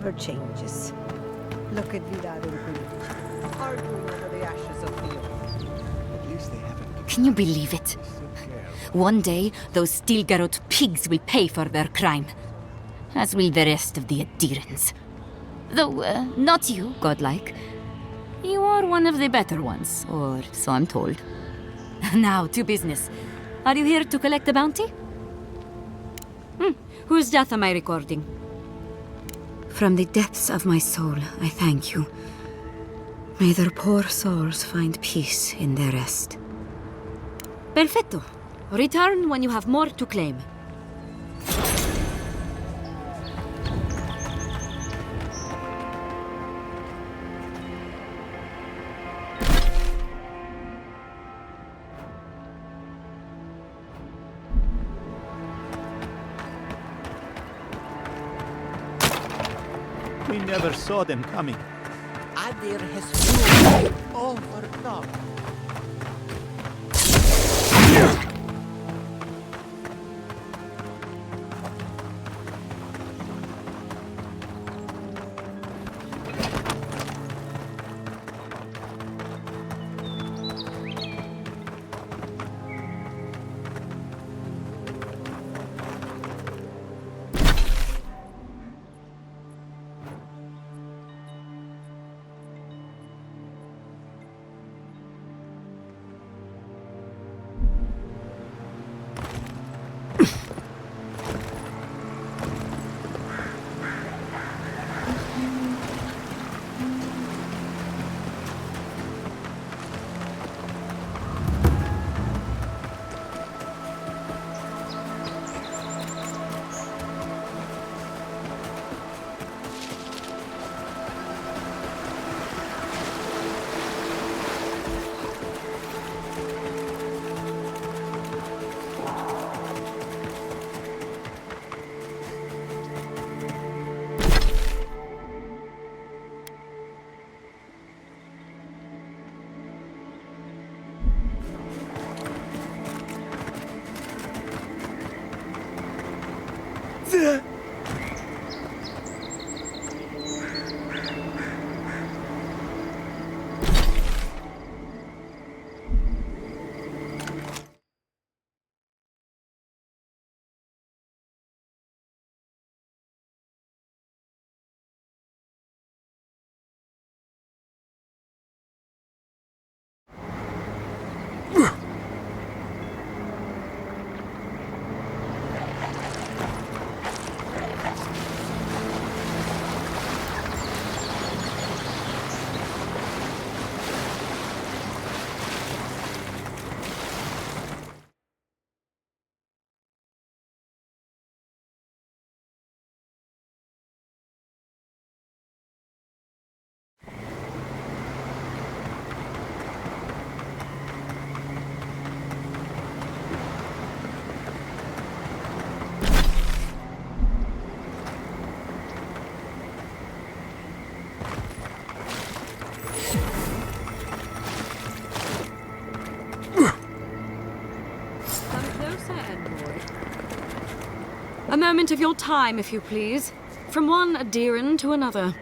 never changes. Look at Vidar and Kulich, arguing over the ashes of the old. At least they haven't. Can you believe it? One day, those Stilgarot pigs will pay for their crime. As will the rest of the adherents. Though, not you, godlike. You are one of the better ones, or so I'm told. Now, to business. Are you here to collect the bounty? Whose death am I recording? From the depths of my soul, I thank you. May their poor souls find peace in their rest. Perfetto. Return when you have more to claim. We never saw them coming. Adir has moved overcome. A moment of your time, if you please. From one adherent to another.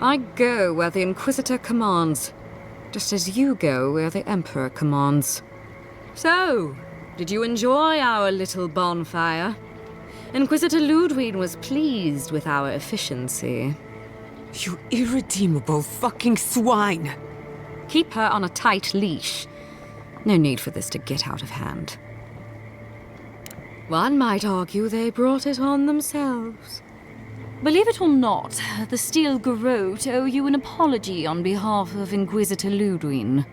I go where the Inquisitor commands, just as you go where the Emperor commands. So, did you enjoy our little bonfire? Inquisitor Ludwig was pleased with our efficiency. You irredeemable fucking swine! Keep her on a tight leash. No need for this to get out of hand. One might argue they brought it on themselves. Believe it or not, the Steel Garrote owe you an apology on behalf of Inquisitor Ludwig.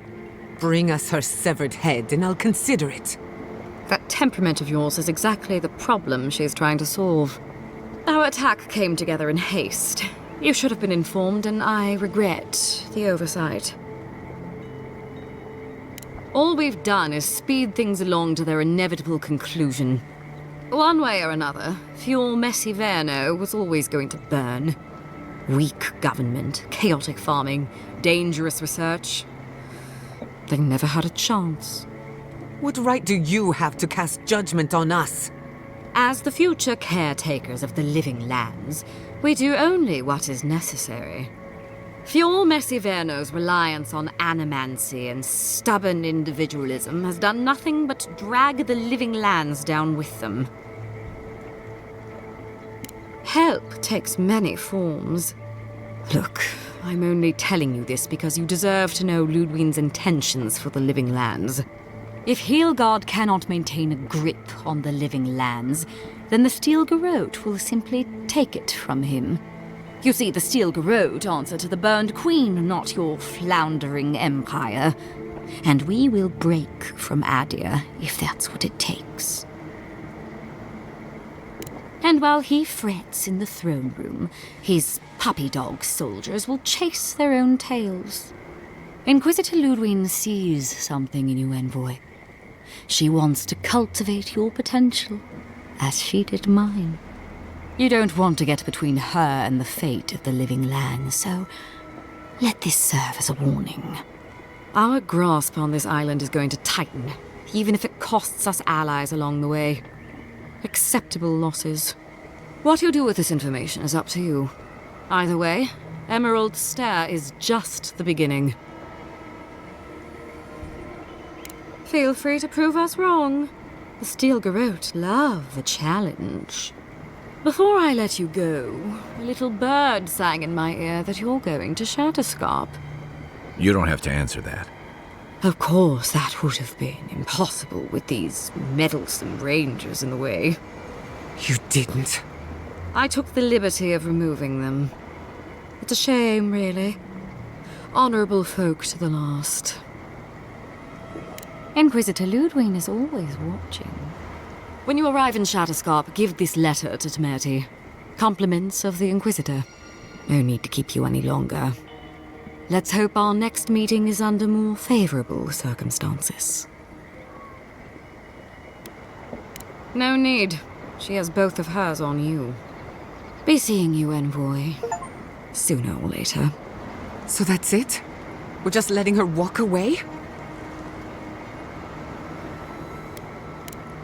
Bring us her severed head and I'll consider it. That temperament of yours is exactly the problem she's trying to solve. Our attack came together in haste. You should have been informed, and I regret the oversight. All we've done is speed things along to their inevitable conclusion. One way or another, Fuel Messi Verno was always going to burn. Weak government, chaotic farming, dangerous research. They never had a chance. What right do you have to cast judgment on us? As the future caretakers of the living lands, we do only what is necessary. Fjord Messiverno's reliance on animancy and stubborn individualism has done nothing but drag the living lands down with them. Help takes many forms. Look, I'm only telling you this because you deserve to know Ludwig's intentions for the living lands. If Heelgard cannot maintain a grip on the living lands, then the Steel Garrote will simply take it from him. You see, the Steel Garrote answer to the Burned Queen, not your floundering empire. And we will break from Adir if that's what it takes. And while he frets in the throne room, his puppy dog soldiers will chase their own tails. Inquisitor Ludwig sees something in you, Envoy. She wants to cultivate your potential, as she did mine. You don't want to get between her and the fate of the living land, so let this serve as a warning. Our grasp on this island is going to tighten, even if it costs us allies along the way. Acceptable losses. What you do with this information is up to you. Either way, Emerald Stair is just the beginning. Feel free to prove us wrong. The Steel Garrote love a challenge. Before I let you go, a little bird sang in my ear that you're going to Shatterscarp. You don't have to answer that. Of course, that would have been impossible with these meddlesome rangers in the way. You didn't. I took the liberty of removing them. It's a shame, really. Honorable folk to the last. Inquisitor Ludwig is always watching. When you arrive in Shatterscarp, give this letter to Temerity. Compliments of the Inquisitor. No need to keep you any longer. Let's hope our next meeting is under more favorable circumstances. No need. She has both of hers on you. Be seeing you, Envoy. Sooner or later. So that's it? We're just letting her walk away?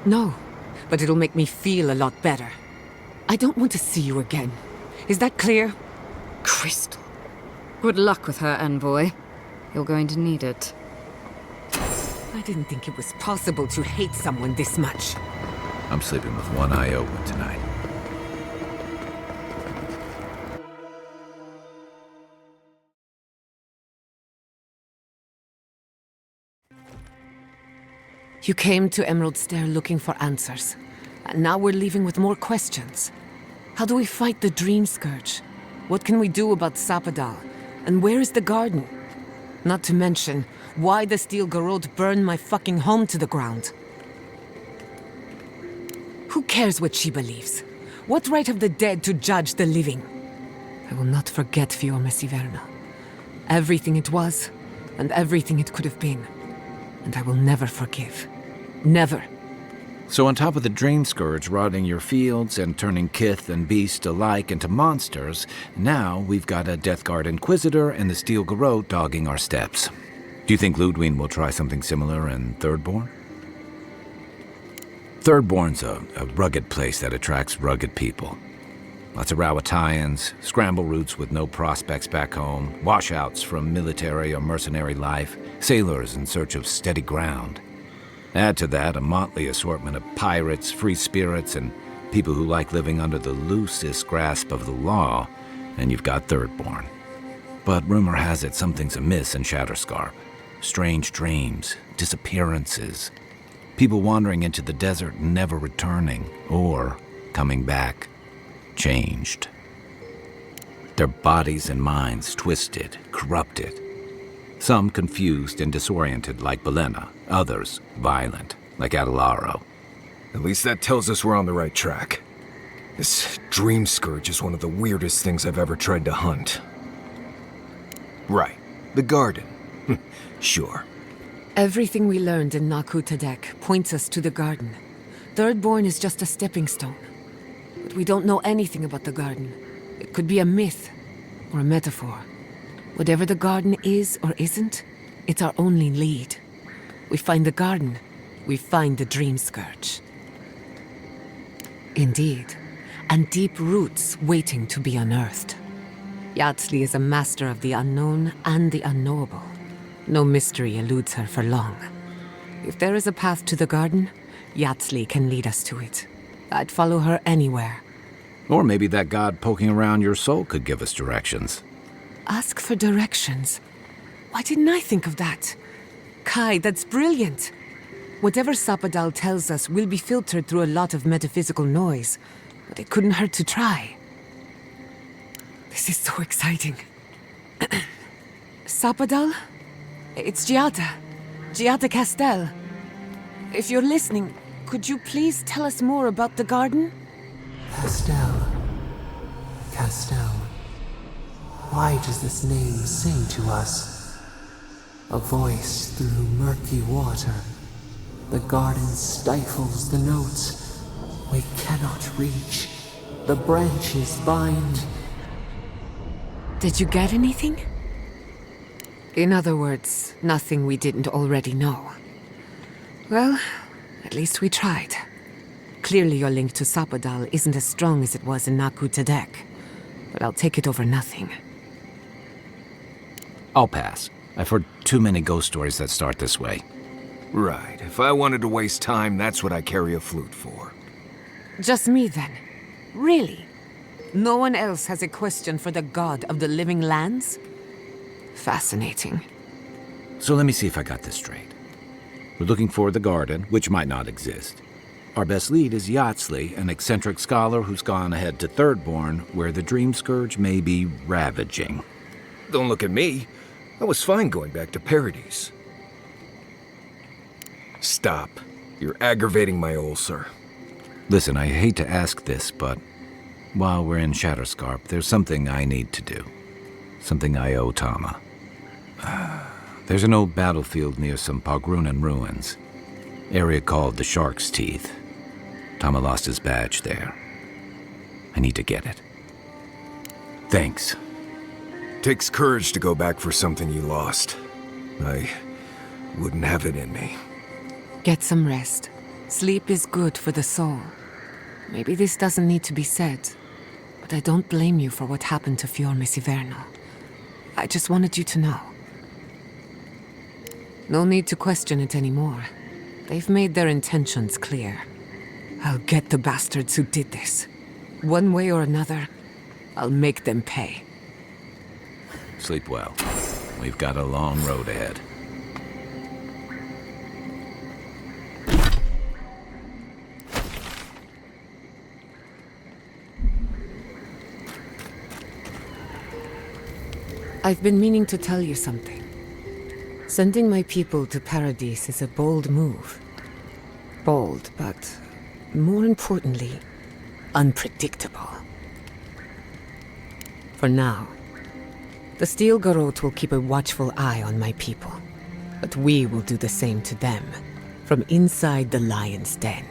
No, but it'll make me feel a lot better. I don't want to see you again. Is that clear? Crystal. Good luck with her, Envoy. You're going to need it. I didn't think it was possible to hate someone this much. I'm sleeping with one eye open tonight. You came to Emerald Stair looking for answers. And now we're leaving with more questions. How do we fight the Dream Scourge? What can we do about Sapadal? And where is the garden? Not to mention, why the Steel Garrote burned my fucking home to the ground. Who cares what she believes? What right have the dead to judge the living? I will not forget Fjord Messiverno. Everything it was, and everything it could have been. And I will never forgive. Never. So on top of the Dream Scourge rotting your fields and turning kith and beast alike into monsters, now we've got a Death Guard Inquisitor and the Steel Garrote dogging our steps. Do you think Ludwig will try something similar in Thirdborn? Thirdborn's a rugged place that attracts rugged people. Lots of Rawatayans, scramble routes with no prospects back home, washouts from military or mercenary life, sailors in search of steady ground. Add to that a motley assortment of pirates, free spirits, and people who like living under the loosest grasp of the law, and you've got Thirdborn. But rumor has it something's amiss in Shatterscarp. Strange dreams, disappearances, people wandering into the desert and never returning, or coming back, changed. Their bodies and minds twisted, corrupted. Some confused and disoriented like Belena, others violent like Adelaro. At least that tells us we're on the right track. This Dream Scourge is one of the weirdest things I've ever tried to hunt. Right, the garden. Sure. Everything we learned in Naku Tadek points us to the garden. Thirdborn is just a stepping stone. But we don't know anything about the garden. It could be a myth or a metaphor. Whatever the garden is or isn't, it's our only lead. We find the garden, we find the Dream Scourge. Indeed. And deep roots waiting to be unearthed. Yatzli is a master of the unknown and the unknowable. No mystery eludes her for long. If there is a path to the garden, Yatzli can lead us to it. I'd follow her anywhere. Or maybe that god poking around your soul could give us directions. Ask for directions. Why didn't I think of that? Kai, that's brilliant. Whatever Sapadal tells us will be filtered through a lot of metaphysical noise, but it couldn't hurt to try. This is so exciting. Sapadal? It's Giada. Giada Castel. If you're listening, could you please tell us more about the garden? Castel. Castel. Why does this name sing to us? A voice through murky water. The garden stifles the notes. We cannot reach. The branches bind. Did you get anything? In other words, nothing we didn't already know. Well, at least we tried. Clearly your link to Sapadal isn't as strong as it was in Naku Tadek, but I'll take it over nothing. I'll pass. I've heard too many ghost stories that start this way. Right. If I wanted to waste time, that's what I carry a flute for. Just me then? Really? No one else has a question for the god of the living lands? Fascinating. So let me see if I got this straight. We're looking for the garden, which might not exist. Our best lead is Yatzli, an eccentric scholar who's gone ahead to Thirdborn, where the Dream Scourge may be ravaging. Don't look at me. I was fine going back to Paradise. Stop. You're aggravating my ulcer. Listen, I hate to ask this, but while we're in Shatterscarp, there's something I need to do. Something I owe Tama. There's an old battlefield near some Pogrunan ruins. Area called the Shark's Teeth. Tama lost his badge there. I need to get it. Thanks. Takes courage to go back for something you lost. I wouldn't have it in me. Get some rest. Sleep is good for the soul. Maybe this doesn't need to be said, but I don't blame you for what happened to Fior Messiverno. I just wanted you to know. No need to question it anymore. They've made their intentions clear. I'll get the bastards who did this. One way or another, I'll make them pay. Sleep well. We've got a long road ahead. I've been meaning to tell you something. Sending my people to Paradise is a bold move. Bold, but more importantly, unpredictable. For now, the Steel Garrote will keep a watchful eye on my people, but we will do the same to them, from inside the lion's den.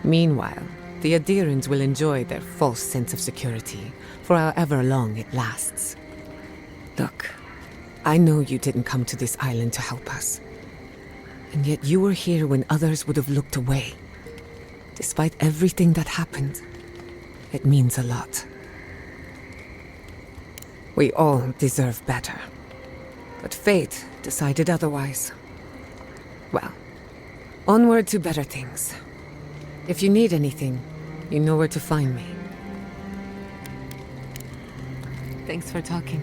Meanwhile, the Adherents will enjoy their false sense of security for however long it lasts. Look, I know you didn't come to this island to help us. And yet you were here when others would have looked away. Despite everything that happened, it means a lot. We all deserve better. But fate decided otherwise. Well, onward to better things. If you need anything, you know where to find me. Thanks for talking.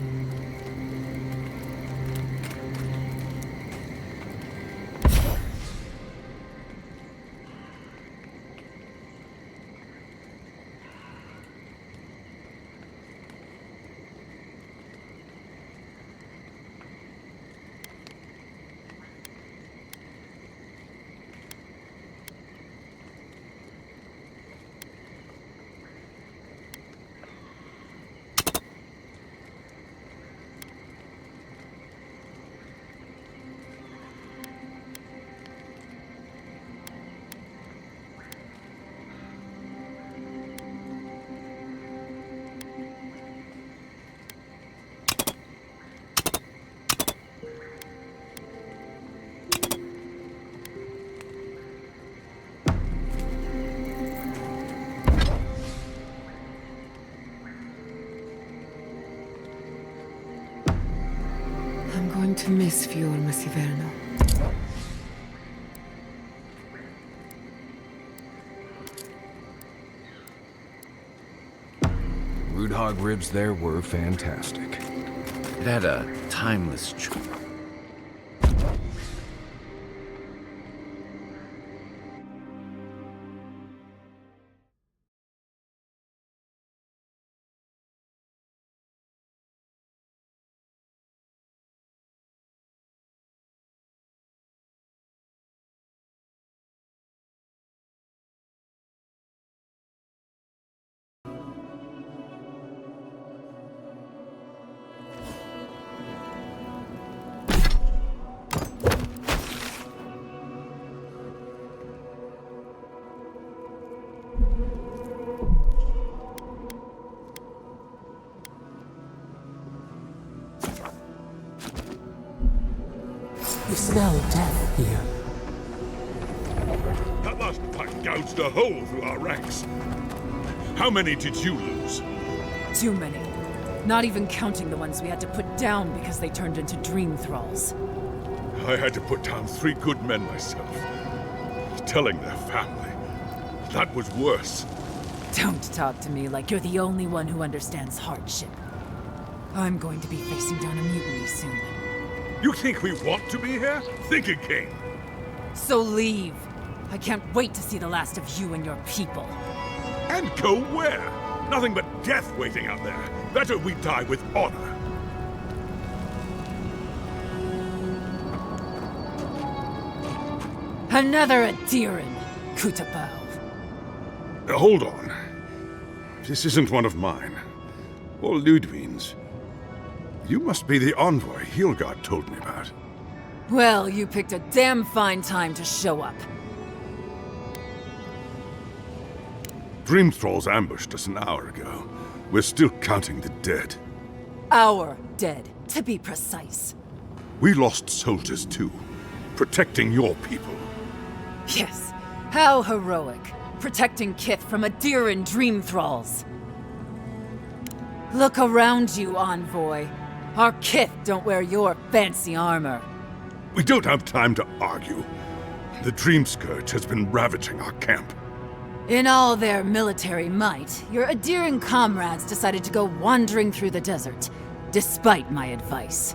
Miss Fior Masiverno. Root hog ribs there were fantastic. It had a timeless charm. You smell death here. That last fight gouged a hole through our ranks. How many did you lose? Too many. Not even counting the ones we had to put down because they turned into dream thralls. I had to put down 3 good men myself. Telling their family. That was worse. Don't talk to me like you're the only one who understands hardship. I'm going to be facing down a mutiny soon. You think we want to be here? Think again. So leave. I can't wait to see the last of you and your people. And go where? Nothing but death waiting out there. Better we die with honor. Another Adiran, Kutapau. Hold on. This isn't one of mine. Or Ludwig's. You must be the envoy Hilgard told me about. Well, you picked a damn fine time to show up. Dream Thralls ambushed us an hour ago. We're still counting the dead. Our dead, to be precise. We lost soldiers too, protecting your people. Yes, how heroic. Protecting Kith from Adiran dream thralls. Look around you, envoy. Our Kith don't wear your fancy armor. We don't have time to argue. The Dream Scourge has been ravaging our camp. In all their military might, your Adiran comrades decided to go wandering through the desert, despite my advice.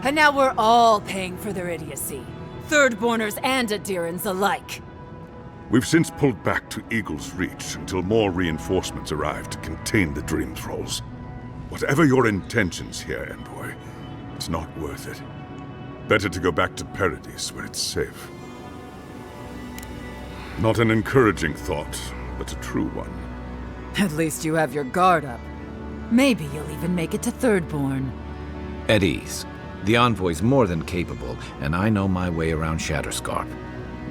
And now we're all paying for their idiocy. Thirdborners and Adirans alike. We've since pulled back to Eagle's Reach until more reinforcements arrive to contain the Dream Thralls. Whatever your intentions here, Envoy, it's not worth it. Better to go back to Paradise where it's safe. Not an encouraging thought, but a true one. At least you have your guard up. Maybe you'll even make it to Thirdborn. At ease. The envoy's more than capable, and I know my way around Shatterscarp,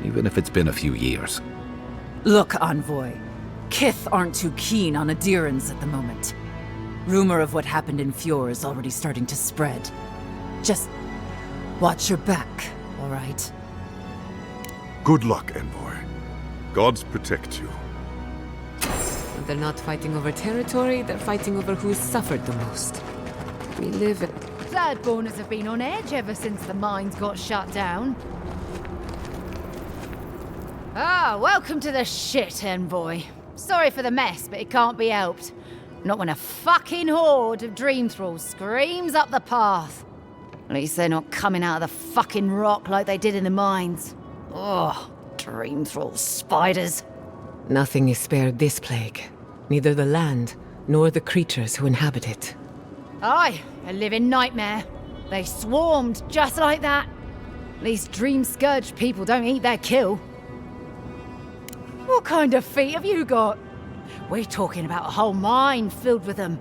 even if it's been a few years. Look, envoy. Kith aren't too keen on Adirans at the moment. Rumor of what happened in Fjord is already starting to spread. Just watch your back, all right? Good luck, Envoy. Gods protect you. They're not fighting over territory, they're fighting over who's suffered the most. We live in... Thirdborners have been on edge ever since the mines got shut down. Ah, welcome to the shit, Envoy. Sorry for the mess, but it can't be helped. Not when a fucking horde of Dream Thralls screams up the path. At least they're not coming out of the fucking rock like they did in the mines. Oh, Dream Thrall spiders. Nothing is spared this plague. Neither the land, nor the creatures who inhabit it. Aye, a living nightmare. They swarmed just like that. At least Dream Scourge people don't eat their kill. What kind of feet have you got? We're talking about a whole mine filled with them.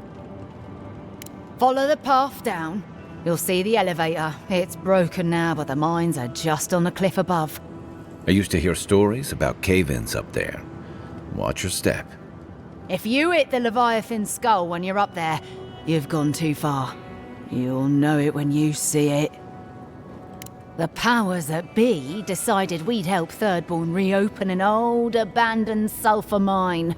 Follow the path down. You'll see the elevator. It's broken now, but the mines are just on the cliff above. I used to hear stories about cave-ins up there. Watch your step. If you hit the Leviathan skull when you're up there, you've gone too far. You'll know it when you see it. The powers that be decided we'd help Thirdborn reopen an old, abandoned sulfur mine.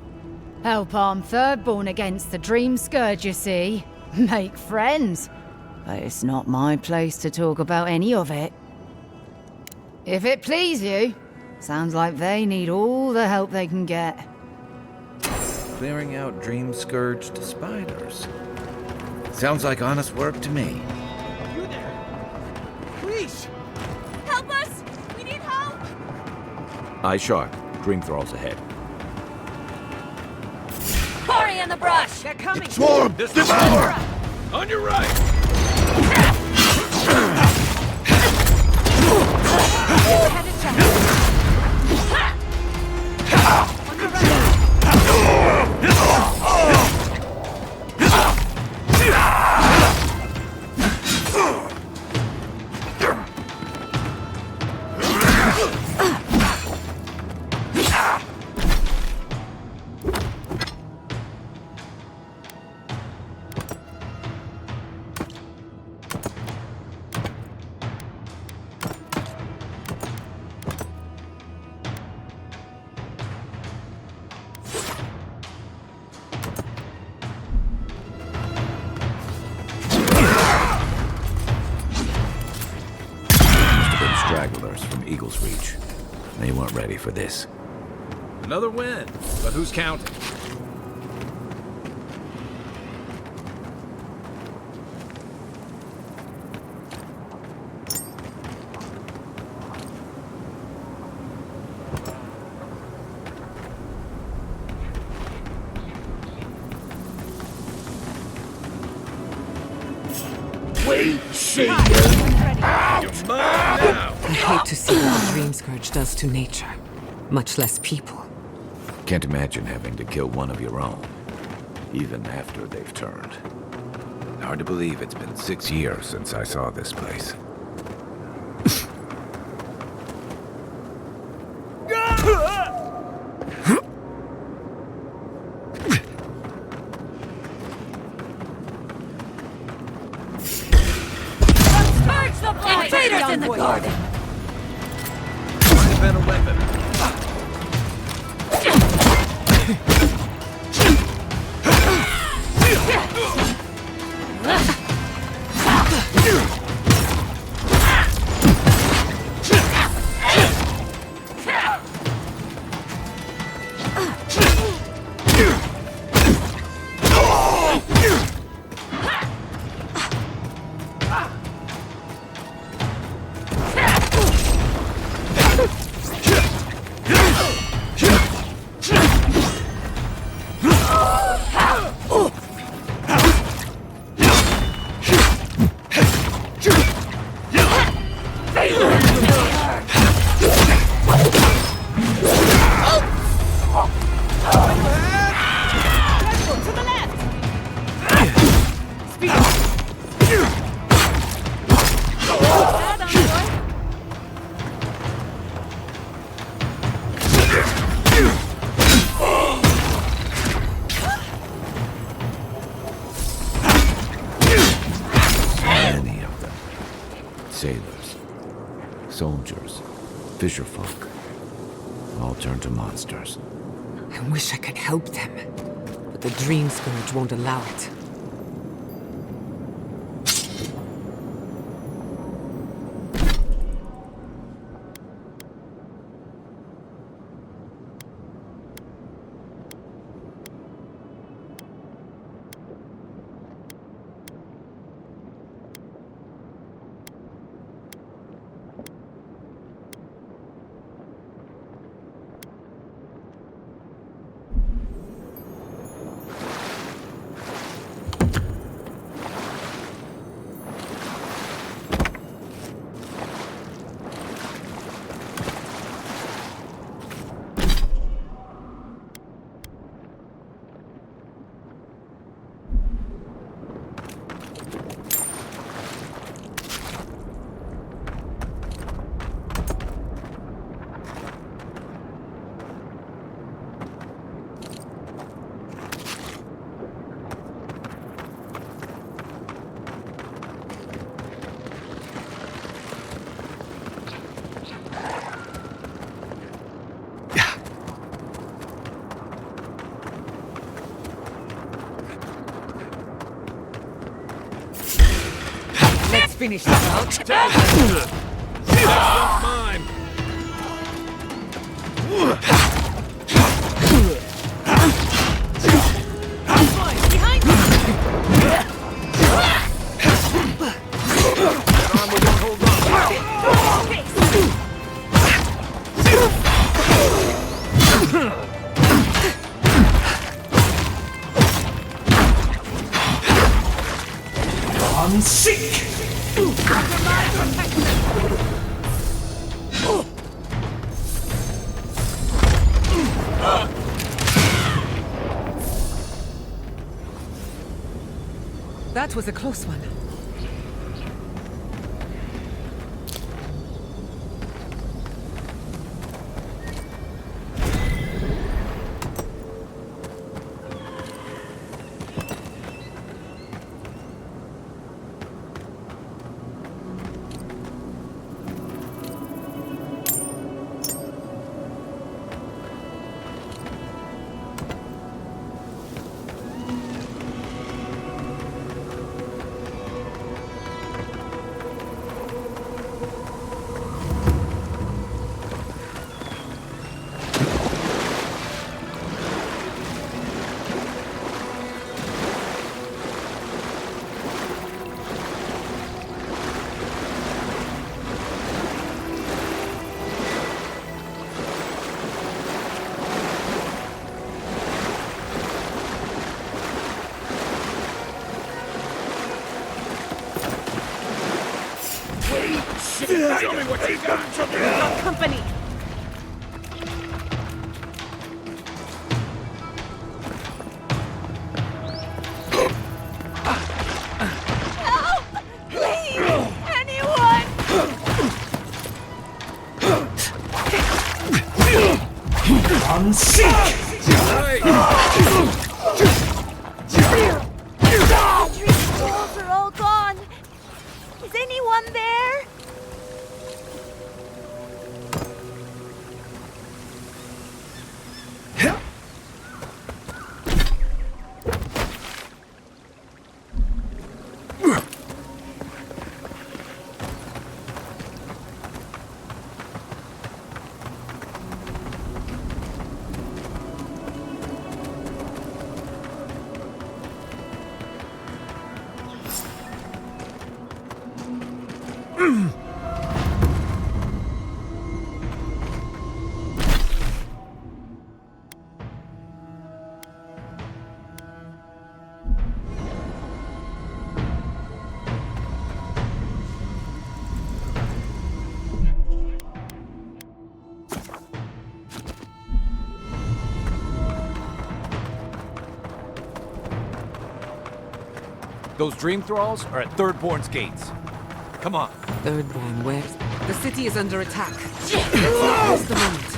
Help arm Thirdborn against the Dream Scourge, you see. Make friends. but it's not my place to talk about any of it. If it please you, sounds like they need all the help they can get. Clearing out dream-scourged spiders. Sounds like honest work to me. You there? Please! Help us! We need help! Eye sharp. Dream thralls ahead. Hurry in the brush! They're coming! Swarm! Devour! On your right! Stragglers from Eagle's Reach. They weren't ready for this. Another win, but who's counting? We see you! You're mine now! I hate to see what the Dream Scourge does to nature, much less people. Can't imagine having to kill one of your own, even after they've turned. Hard to believe it's been 6 years since I saw this place. Invaders in the garden! Invent a weapon. Sailors, soldiers, fisherfolk, all turned to monsters. I wish I could help them, but the Dream Scourge won't allow it. finish that out. That's mine! Behind you! That armor won't hold I'm sick! That was a close one. Show me what you got! Company. Help! Please! Anyone! I'm sick! Dream tools are all gone. Is anyone there? Those dream thralls are at Thirdborn's gates. Come on. Thirdborn, where? The city is under attack. Just a moment.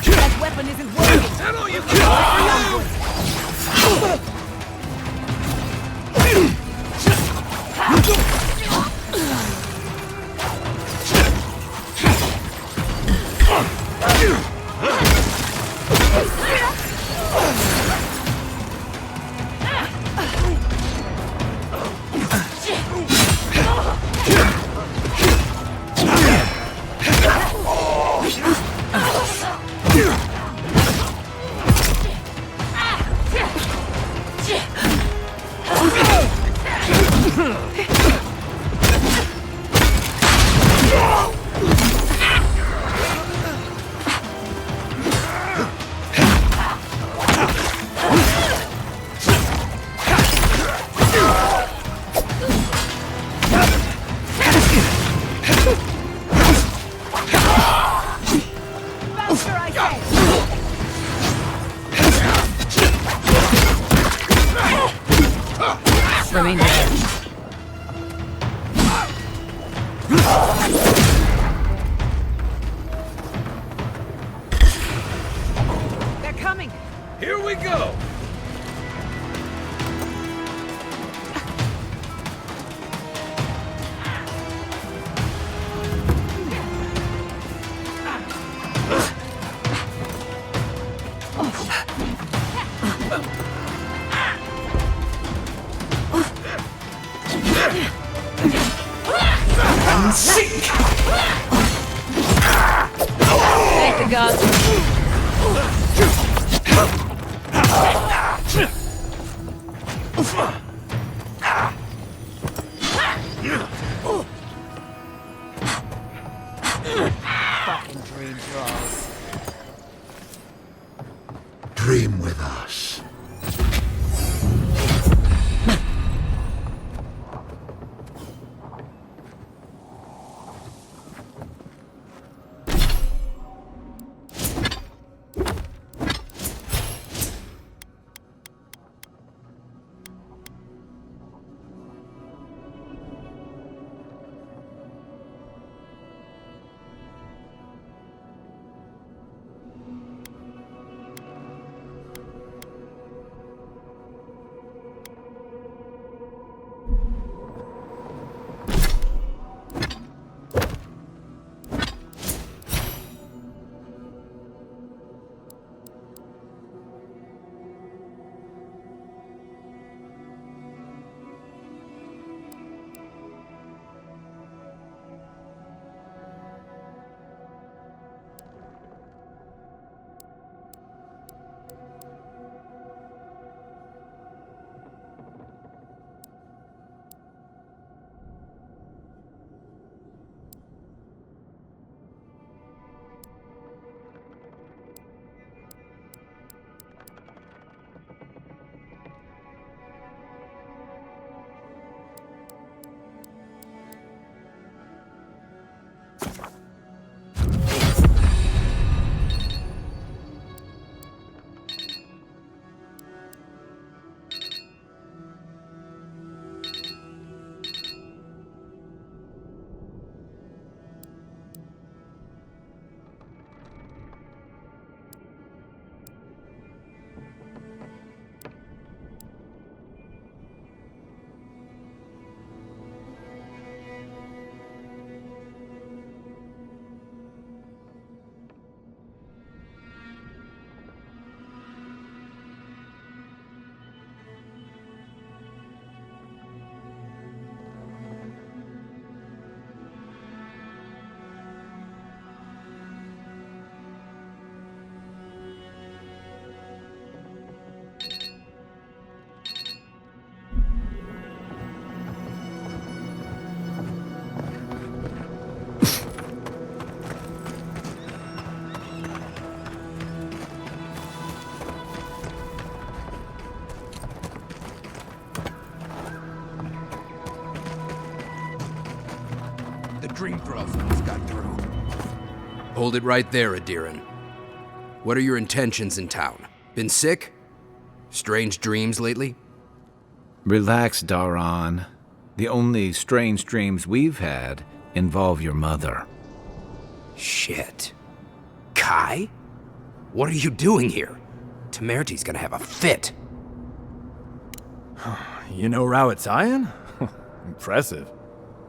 That weapon isn't working. That all you got? Remain there. They're coming. Here we go! sick! Thank the gods. Fucking dream trolls. Dream with us. Dream Thralls got through. Hold it right there, Adiran. What are your intentions in town? Been sick? Strange dreams lately? Relax, Daran. The only strange dreams we've had involve your mother. Shit. Kai? What are you doing here? Temerty's gonna have a fit. You know Rawatayan? Impressive.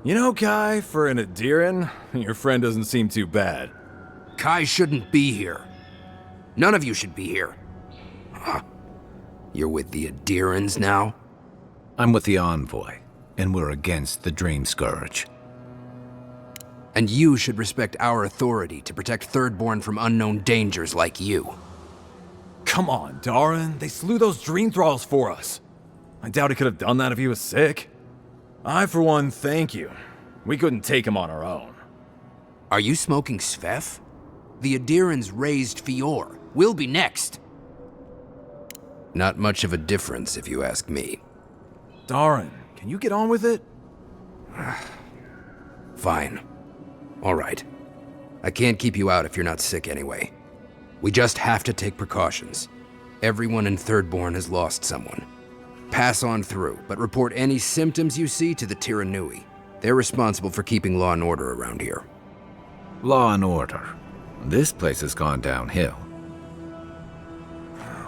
You know, Kai, for an Adiran, your friend doesn't seem too bad. Kai shouldn't be here. None of you should be here. Huh. You're with the Adirans now? I'm with the Envoy, and we're against the Dream Scourge. And you should respect our authority to protect Thirdborn from unknown dangers like you. Come on, Daran. They slew those Dream Thralls for us. I doubt he could have done that if he was sick. I, for one, thank you. We couldn't take him on our own. Are you smoking Svef? The Adirans raised Fior. We'll be next. Not much of a difference, if you ask me. Daran, can you get on with it? Fine. All right. I can't keep you out if you're not sick anyway. We just have to take precautions. Everyone in Thirdborn has lost someone. Pass on through, but report any symptoms you see to the Tiranui. They're responsible for keeping law and order around here. Law and order. This place has gone downhill.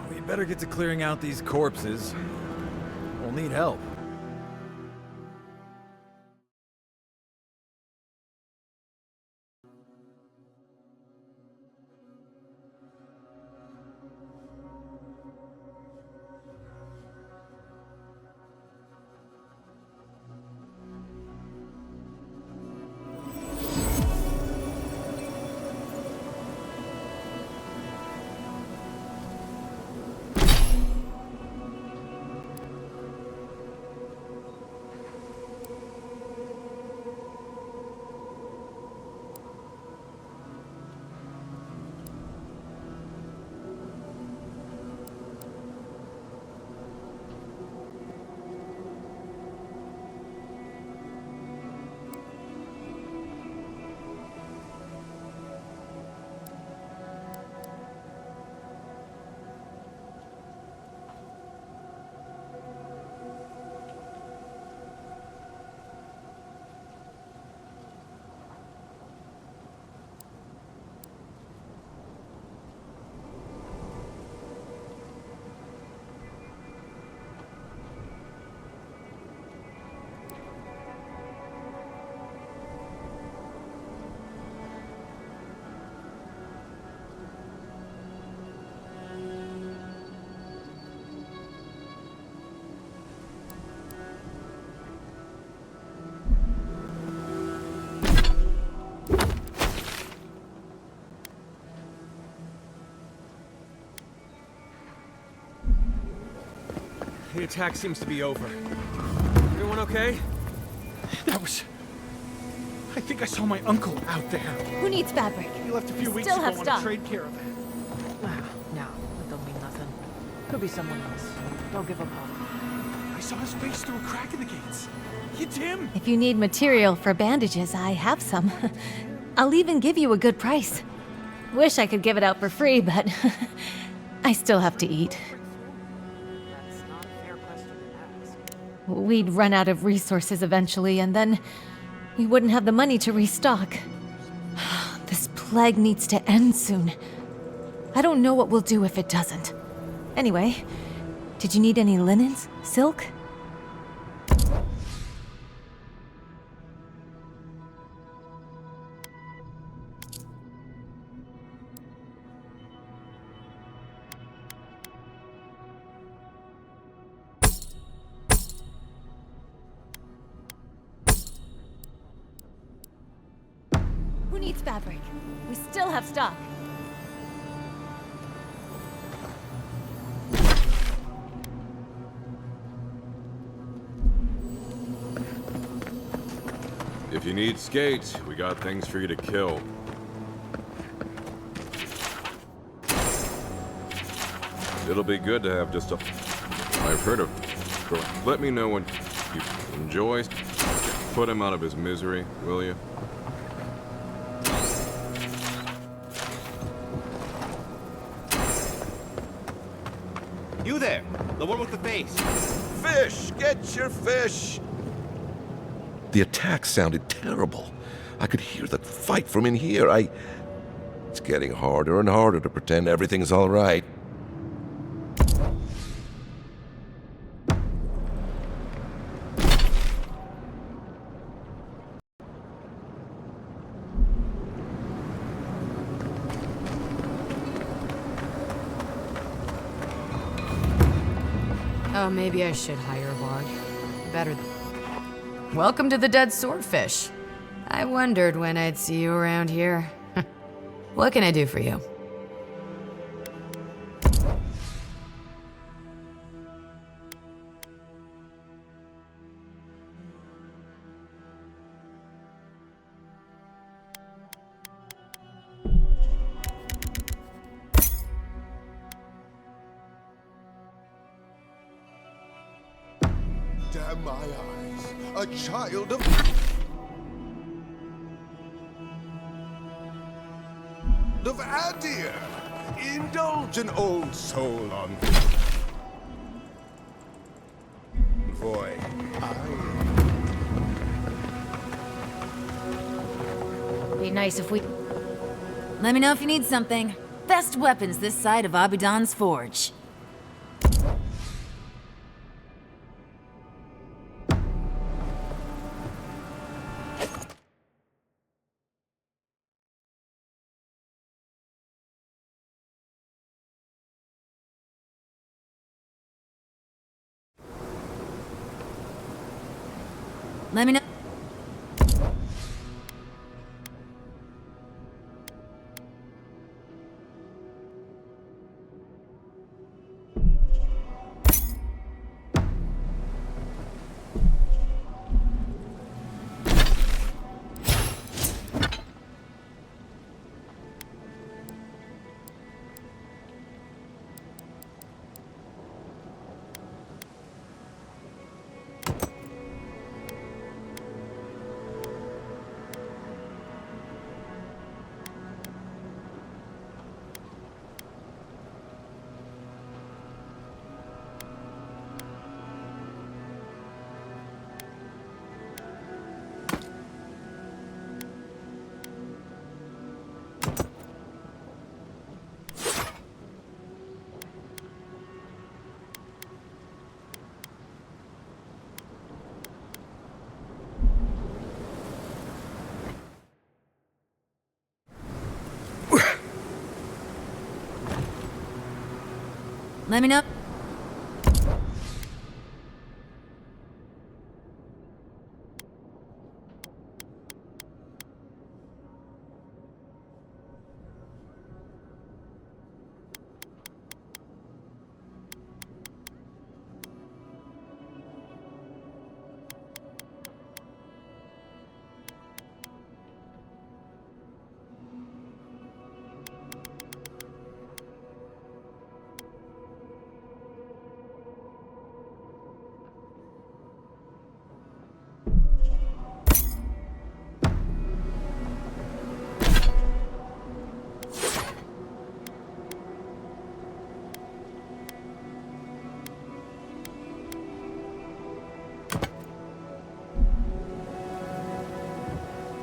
We better get to clearing out these corpses. We'll need help. The attack seems to be over. Everyone okay? That was... I think I saw my uncle out there. Who needs fabric? He left a few weeks Still ago have on stock. a trade caravan. No, that don't mean nothing. Could be someone else. Don't give up hope. I saw his face through a crack in the gates. It's him! If you need material for bandages, I have some. I'll even give you a good price. Wish I could give it out for free, but I still have to eat. That's not a fair question to ask. We'd run out of resources eventually, and then we wouldn't have the money to restock. This plague needs to end soon. I don't know what we'll do if it doesn't. Anyway, did you need any linens? Silk? Who needs fabric? We still have stock. If you need skates, we got things for you to kill. It'll be good to have just a... I've heard of... Let me know when you enjoy. Put him out of his misery, will you? You there! The one with the face! Fish! Get your fish! The attack sounded terrible. I could hear the fight from in here. It's getting harder and harder to pretend everything's all right. Oh, maybe I should hire a bard. Better. Welcome to the Dead Swordfish. I wondered when I'd see you around here. What can I do for you? Damn my eyes. A child of... of Adir. Indulge an old soul on... Boy, Be nice if we... Let me know if you need something. Best weapons this side of Abidan's Forge. Let me know. Let me know.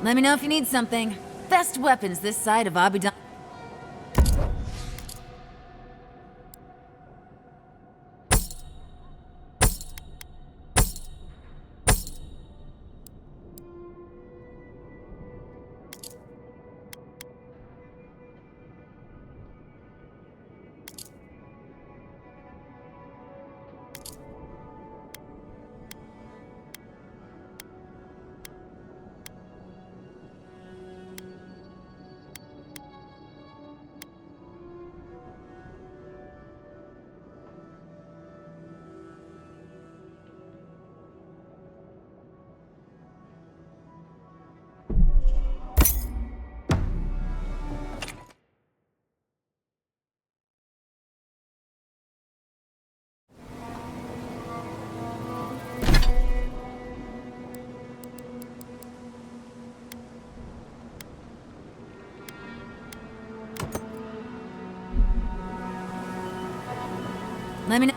Let me know if you need something. Best weapons this side of Abu Dhabi. Let me know.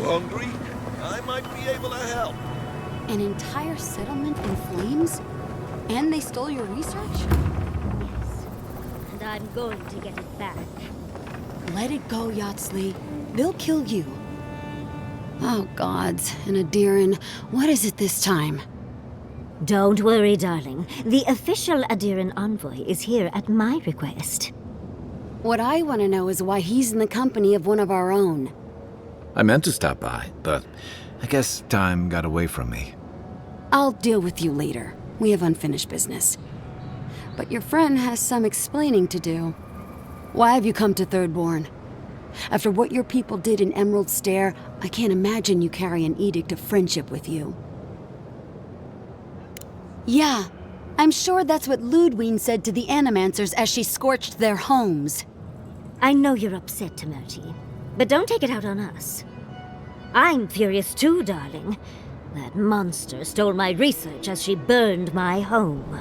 Hungry? I might be able to help. An entire settlement in flames? And they stole your research? Yes. And I'm going to get it back. Let it go, Yatzli. They'll kill you. Oh, gods. And Adiran, what is it this time? Don't worry, darling. The official Adiran envoy is here at my request. What I want to know is why he's in the company of one of our own. I meant to stop by, but I guess time got away from me. I'll deal with you later. We have unfinished business. But your friend has some explaining to do. Why have you come to Thirdborn? After what your people did in Emerald Stair, I can't imagine you carry an edict of friendship with you. Yeah, I'm sure that's what Ludwig said to the Animancers as she scorched their homes. I know you're upset, Temerty, but don't take it out on us. I'm furious too, darling. That monster stole my research as she burned my home.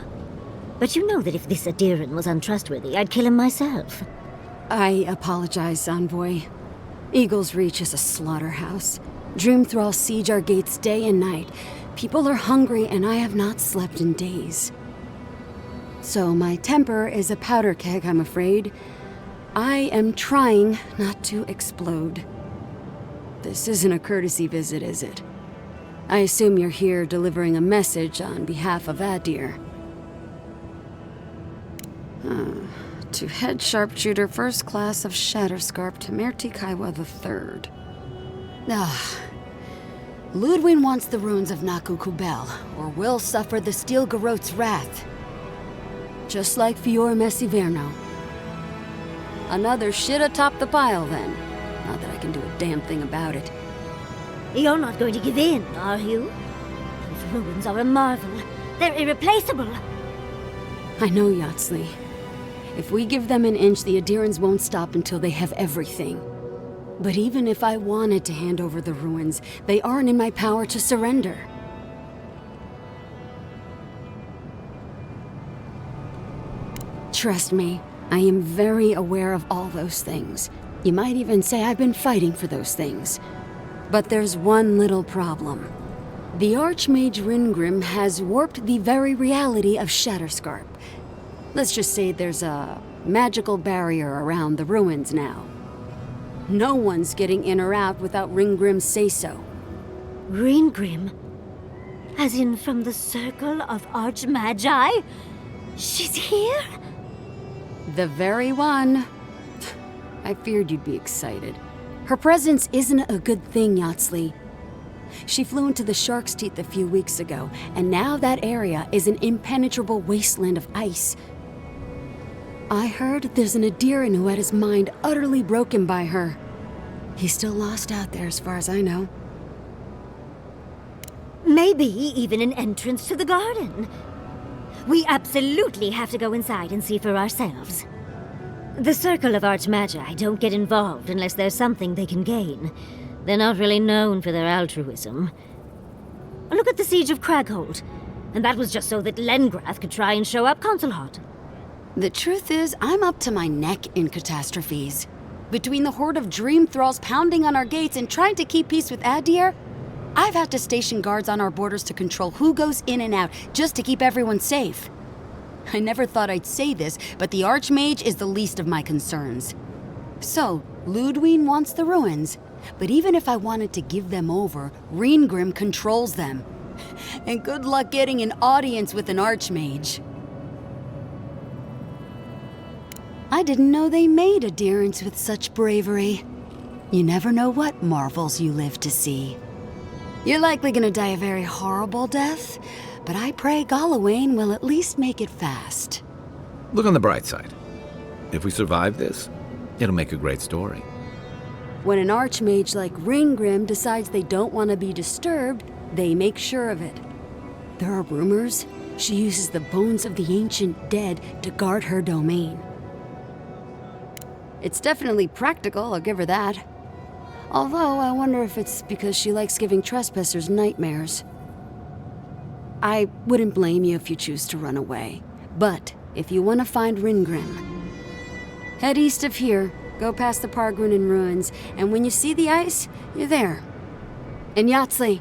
But you know that if this Adiran was untrustworthy, I'd kill him myself. I apologize, Envoy. Eagle's Reach is a slaughterhouse. Dreamthralls siege our gates day and night. People are hungry, and I have not slept in days. So my temper is a powder keg, I'm afraid. I am trying not to explode. This isn't a courtesy visit, is it? I assume you're here delivering a message on behalf of Adir. To Head Sharpshooter, First Class of Shatterscarp, Temerty Kaiwa III. Ludwig wants the ruins of Naku Kubel, or will suffer the Steel Garot's wrath. Just like Fior Messiverno. Another shit atop the pile, then. Not that I can do a damn thing about it. You're not going to give in, are you? Those ruins are a marvel. They're irreplaceable. I know, Yatzli. If we give them an inch, the Adirans won't stop until they have everything. But even if I wanted to hand over the ruins, they aren't in my power to surrender. Trust me, I am very aware of all those things. You might even say I've been fighting for those things. But there's one little problem. The Archmage Ringrim has warped the very reality of Shatterscarp. Let's just say there's a magical barrier around the ruins now. No one's getting in or out without Ringgrim's say-so. Ringgrim? As in from the Circle of Archmagi? She's here? The very one. I feared you'd be excited. Her presence isn't a good thing, Yatzli. She flew into the Shark's Teeth a few weeks ago, and now that area is an impenetrable wasteland of ice. I heard there's an Adiran who had his mind utterly broken by her. He's still lost out there as far as I know. Maybe even an entrance to the garden. We absolutely have to go inside and see for ourselves. The Circle of Archmagi don't get involved unless there's something they can gain. They're not really known for their altruism. Look at the Siege of Craghold. And that was just so that Lengrath could try and show up Consulhot. The truth is, I'm up to my neck in catastrophes. Between the horde of dream thralls pounding on our gates and trying to keep peace with Adir, I've had to station guards on our borders to control who goes in and out, just to keep everyone safe. I never thought I'd say this, but the Archmage is the least of my concerns. So, Ludwine wants the ruins, but even if I wanted to give them over, Reengrim controls them. And good luck getting an audience with an Archmage. I didn't know they made adherents with such bravery. You never know what marvels you live to see. You're likely gonna die a very horrible death, but I pray Galawain will at least make it fast. Look on the bright side. If we survive this, it'll make a great story. When an Archmage like Reengrim decides they don't want to be disturbed, they make sure of it. There are rumors she uses the bones of the ancient dead to guard her domain. It's definitely practical, I'll give her that. Although, I wonder if it's because she likes giving trespassers nightmares. I wouldn't blame you if you choose to run away. But, if you want to find Reengrim, head east of here, go past the Pargrunin ruins, and when you see the ice, you're there. And Yatzli,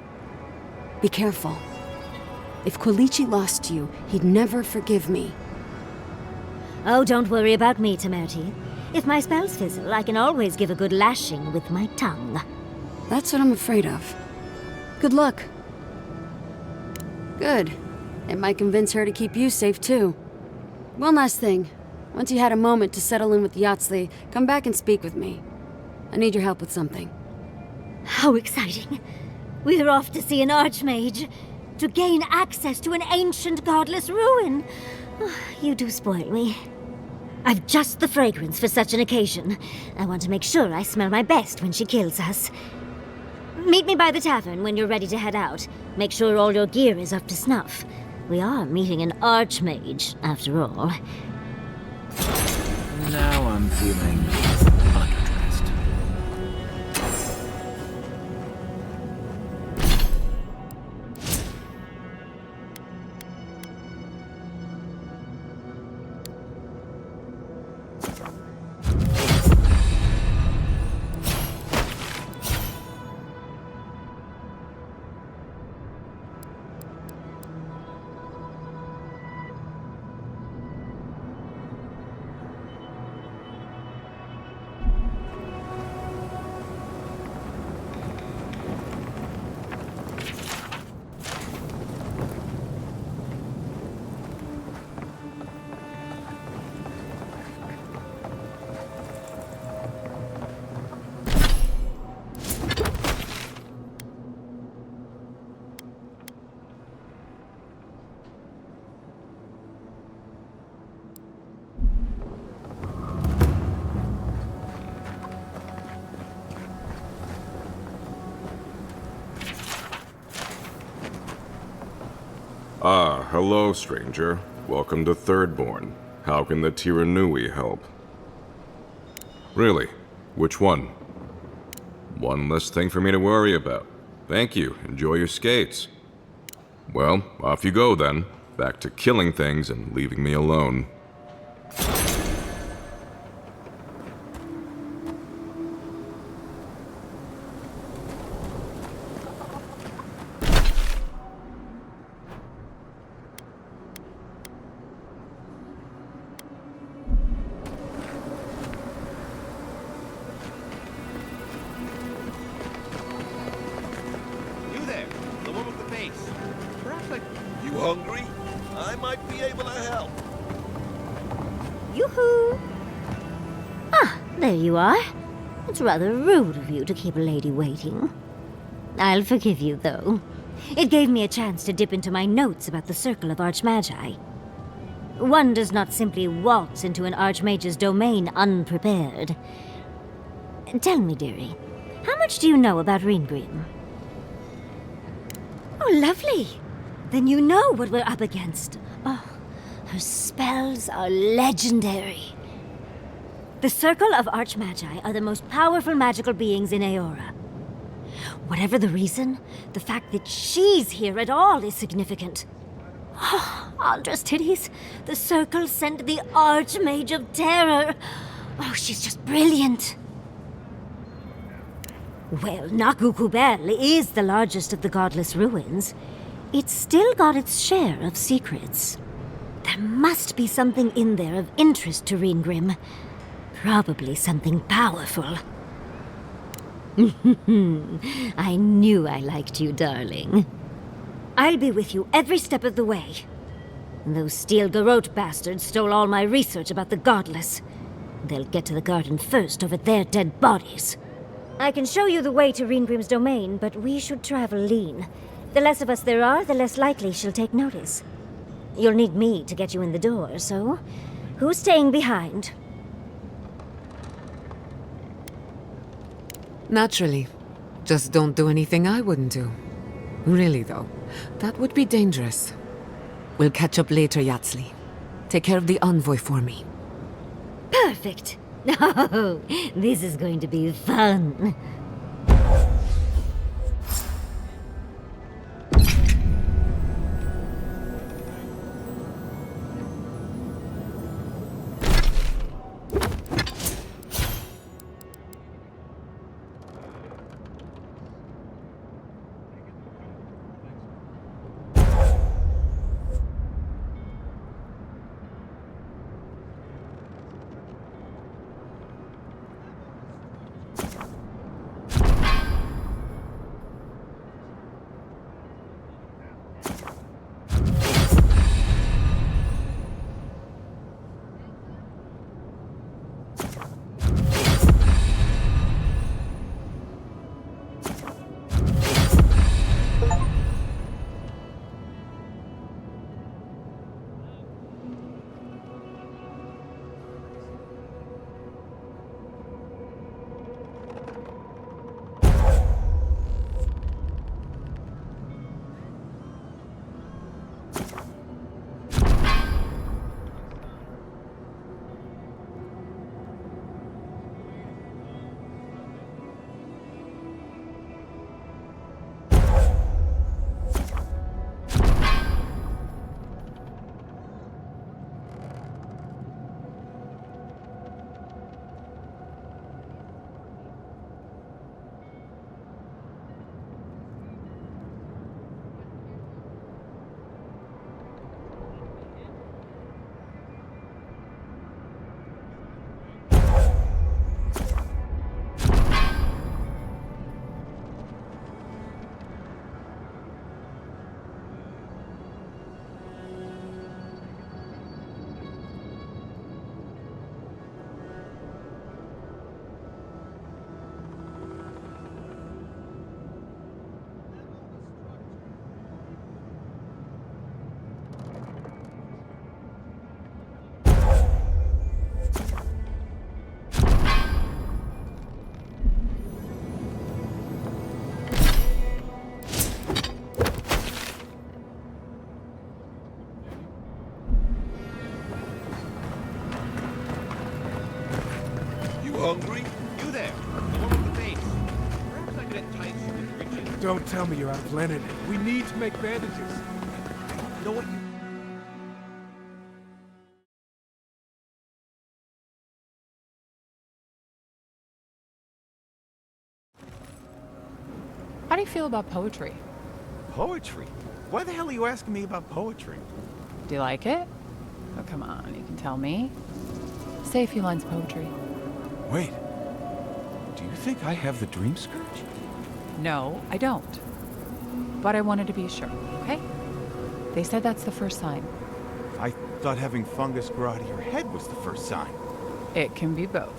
be careful. If Quilichi lost you, he'd never forgive me. Oh, don't worry about me, Temerti. If my spells fizzle, I can always give a good lashing with my tongue. That's what I'm afraid of. Good luck. Good. It might convince her to keep you safe, too. One last thing. Once you had a moment to settle in with Yatzli, come back and speak with me. I need your help with something. How exciting. We're off to see an Archmage. To gain access to an ancient godless ruin. You do spoil me. I've just the fragrance for such an occasion. I want to make sure I smell my best when she kills us. Meet me by the tavern when you're ready to head out. Make sure all your gear is up to snuff. We are meeting an Archmage, after all. Now I'm feeling underdressed. Ah, hello, stranger. Welcome to Thirdborn. How can the Tiranui help? Really? Which one? One less thing for me to worry about. Thank you. Enjoy your skates. Well, off you go then. Back to killing things and leaving me alone. You hungry? I might be able to help. Yoo-hoo! Ah, there you are. It's rather rude of you to keep a lady waiting. I'll forgive you, though. It gave me a chance to dip into my notes about the Circle of Archmagi. One does not simply waltz into an Archmage's domain unprepared. Tell me, dearie, how much do you know about Reengrim? Oh, lovely. Then you know what we're up against. Oh, her spells are legendary. The Circle of Archmagi are the most powerful magical beings in Aora. Whatever the reason, the fact that she's here at all is significant. Oh, Aldra's titties. The Circle sent the Archmage of Terror. Oh, she's just brilliant. Well, Nakukubel is the largest of the godless ruins. It's still got its share of secrets. There must be something in there of interest to Reengrim. Probably something powerful. I knew I liked you, darling. I'll be with you every step of the way. Those Steel Garrote bastards stole all my research about the Godless. They'll get to the garden first over their dead bodies. I can show you the way to Reengrim's domain, but we should travel lean. The less of us there are, the less likely she'll take notice. You'll need me to get you in the door, so who's staying behind? Naturally. Just don't do anything I wouldn't do. Really, though, that would be dangerous. We'll catch up later, Yatzli. Take care of the envoy for me. Perfect. Oh, this is going to be fun. Hungry? You there, the one with the face. Perhaps I could entice you with riches. Don't tell me you're outplanning it. We need to make bandages. You know what? How do you feel about poetry? Poetry? Why the hell are you asking me about poetry? Do you like it? Oh, come on, you can tell me. Say a few lines of poetry. Wait. Do you think I have the Dream Scourge? No, I don't. But I wanted to be sure, okay? They said that's the first sign. I thought having fungus grow out of your head was the first sign. It can be both.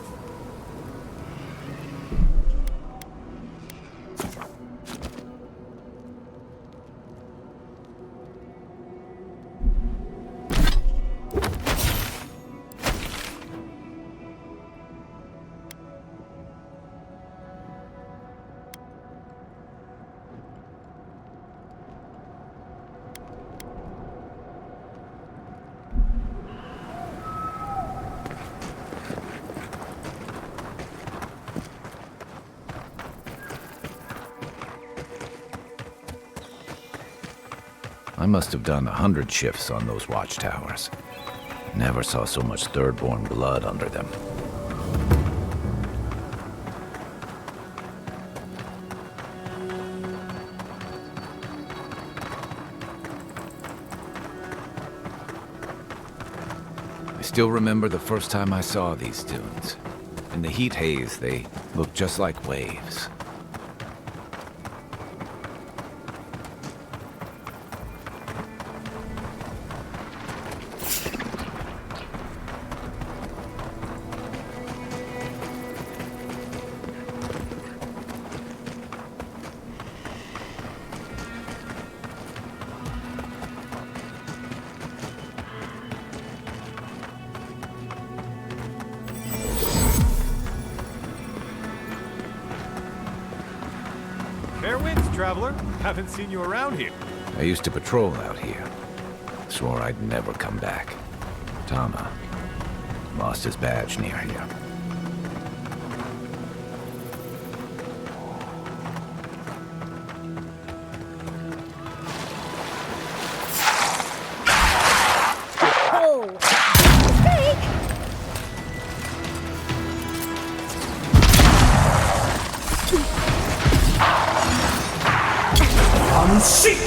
I must have done 100 shifts on those watchtowers. Never saw so much Thirdborn blood under them. I still remember the first time I saw these dunes. In the heat haze, they looked just like waves. Fair winds, traveler. Haven't seen you around here. I used to patrol out here. Swore I'd never come back. Tama lost his badge near here. Seek!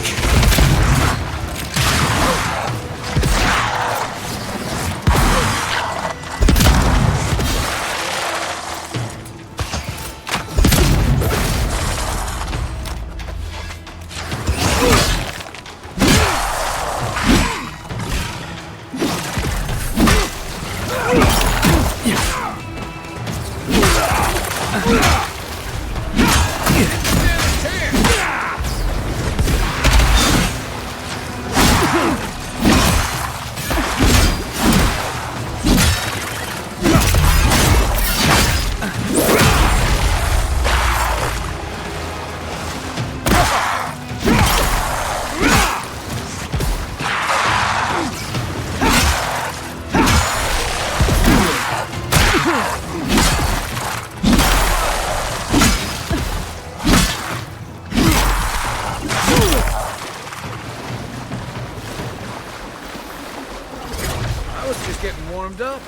Getting warmed up.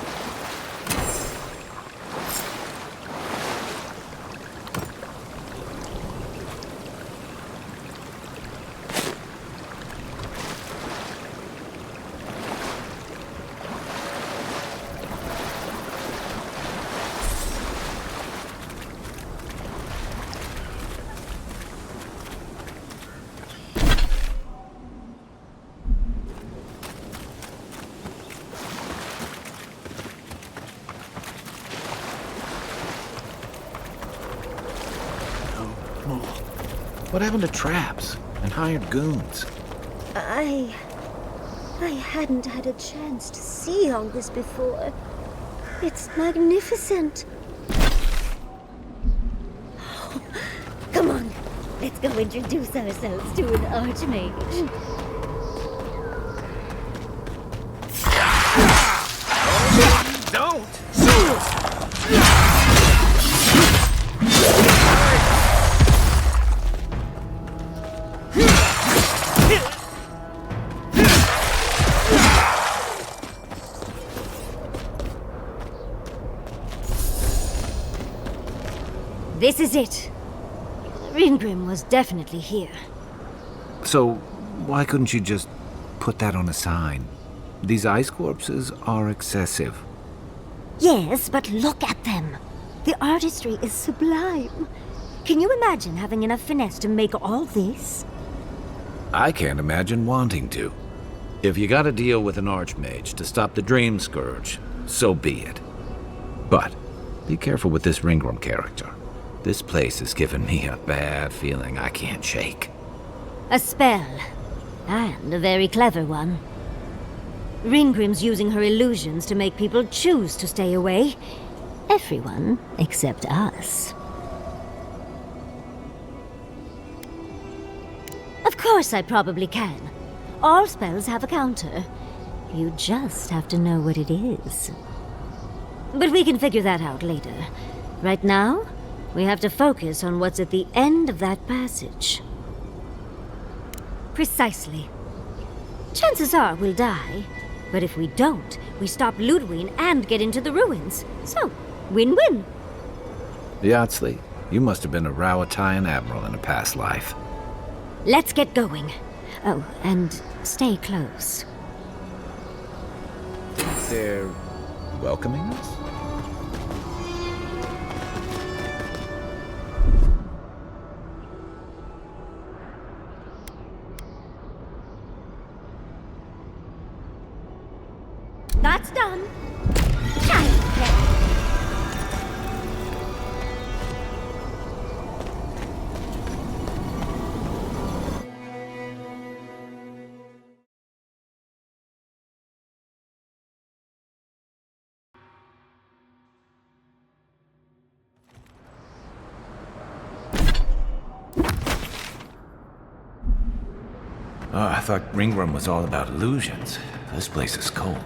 What happened to traps and hired goons? I hadn't had a chance to see all this before. It's magnificent. Oh, come on, let's go introduce ourselves to an archmage. Don't! This is it. Ringrim was definitely here. So, why couldn't you just put that on a sign? These ice corpses are excessive. Yes, but look at them. The artistry is sublime. Can you imagine having enough finesse to make all this? I can't imagine wanting to. If you gotta deal with an archmage to stop the Dream Scourge, so be it. But be careful with this Ringrim character. This place has given me a bad feeling I can't shake. A spell. And a very clever one. Ringrim's using her illusions to make people choose to stay away. Everyone except us. Of course I probably can. All spells have a counter. You just have to know what it is. But we can figure that out later. Right now, we have to focus on what's at the end of that passage. Precisely. Chances are we'll die. But if we don't, we stop Ludwig and get into the ruins. So, win-win. Yatzli, you must have been a Rawatayan admiral in a past life. Let's get going. Oh, and stay close. Think they're welcoming us? That's done. Time to play. Oh, I thought Ringram was all about illusions. This place is cold.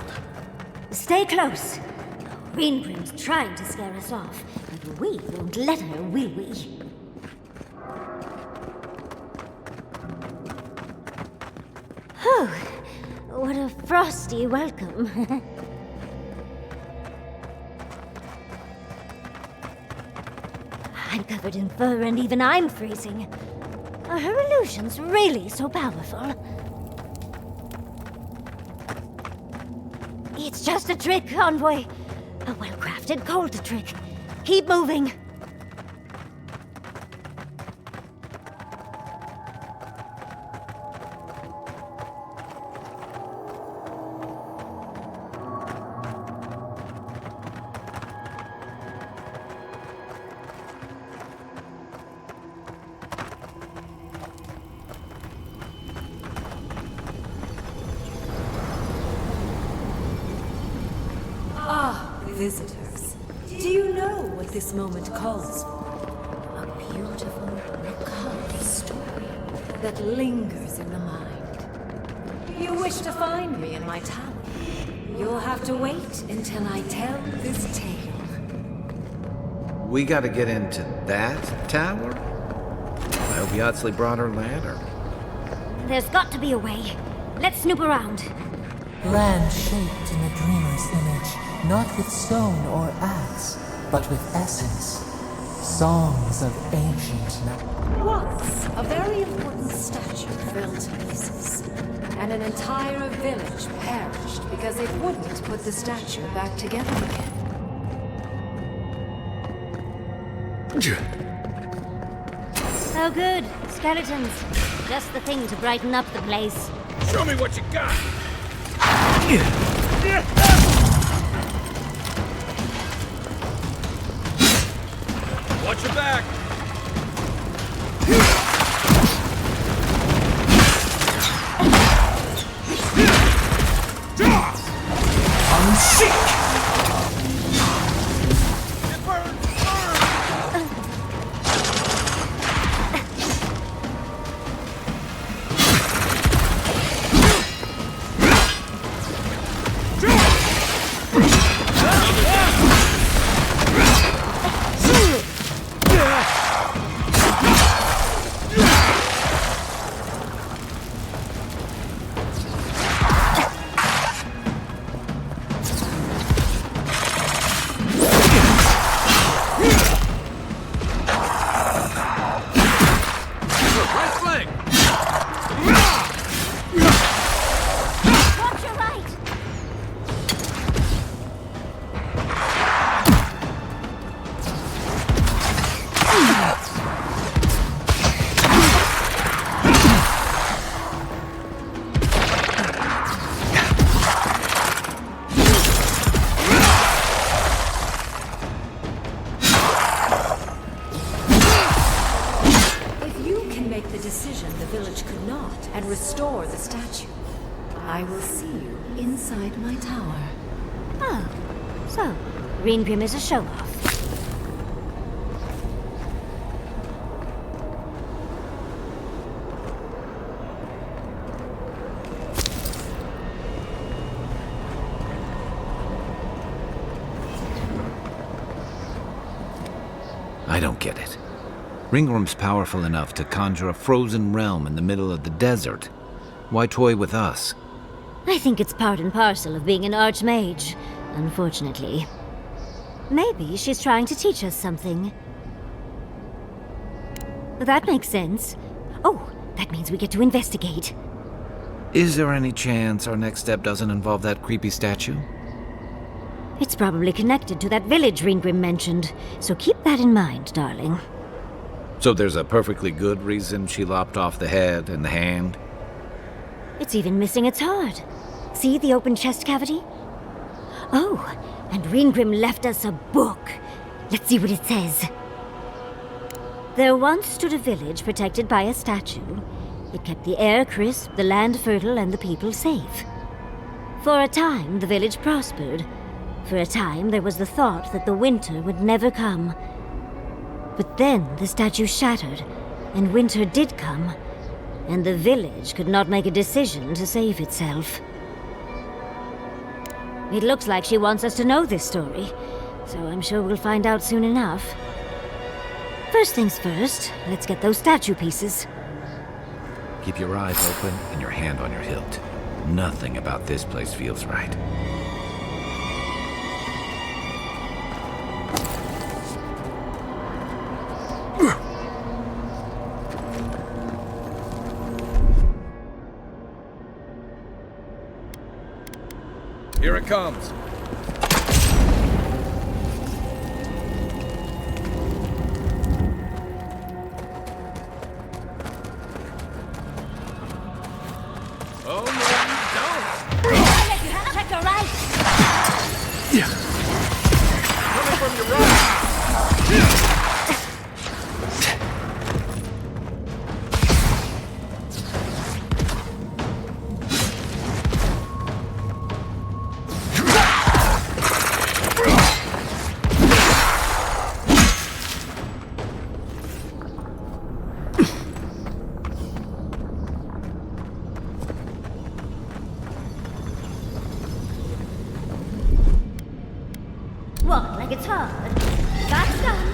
Stay close. Ringrim's trying to scare us off, but we won't let her, will we? Whew. What a frosty welcome. I'm covered in fur and even I'm freezing. Are her illusions really so powerful? It's just a trick, Envoy. A well-crafted cold trick. Keep moving. Visitors, do you know what this moment calls for? A beautiful, macabre story that lingers in the mind. You wish to find me in my tower? You'll have to wait until I tell this tale. We gotta get into that tower? I hope Yatzli brought her ladder. There's got to be a way. Let's snoop around. Land shaped in the dreamer's image, not with stone or axe, but with essence. Songs of ancient Once, a very important statue fell to pieces, and an entire village perished because they wouldn't put the statue back together again. Oh good, skeletons. Just the thing to brighten up the place. Show me what you got! Watch your back! Unseek! Restore the statue. I will see you inside my tower. Oh, so Ringrim is a show-off. I don't get it. Ringram's powerful enough to conjure a frozen realm in the middle of the desert. Why toy with us? I think it's part and parcel of being an archmage, unfortunately. Maybe she's trying to teach us something. That makes sense. Oh, that means we get to investigate. Is there any chance our next step doesn't involve that creepy statue? It's probably connected to that village Ringrim mentioned, so keep that in mind, darling. So there's a perfectly good reason she lopped off the head and the hand? It's even missing its heart. See the open chest cavity? Oh, and Ringrim left us a book. Let's see what it says. There once stood a village protected by a statue. It kept the air crisp, the land fertile, and the people safe. For a time, the village prospered. For a time, there was the thought that the winter would never come. But then the statue shattered, and winter did come, and the village could not make a decision to save itself. It looks like she wants us to know this story, so I'm sure we'll find out soon enough. First things first, let's get those statue pieces. Keep your eyes open and your hand on your hilt. Nothing about this place feels right. Here it comes. Oh, no, you don't. Check your right. Coming from your right. Walk like it's hard. That's done.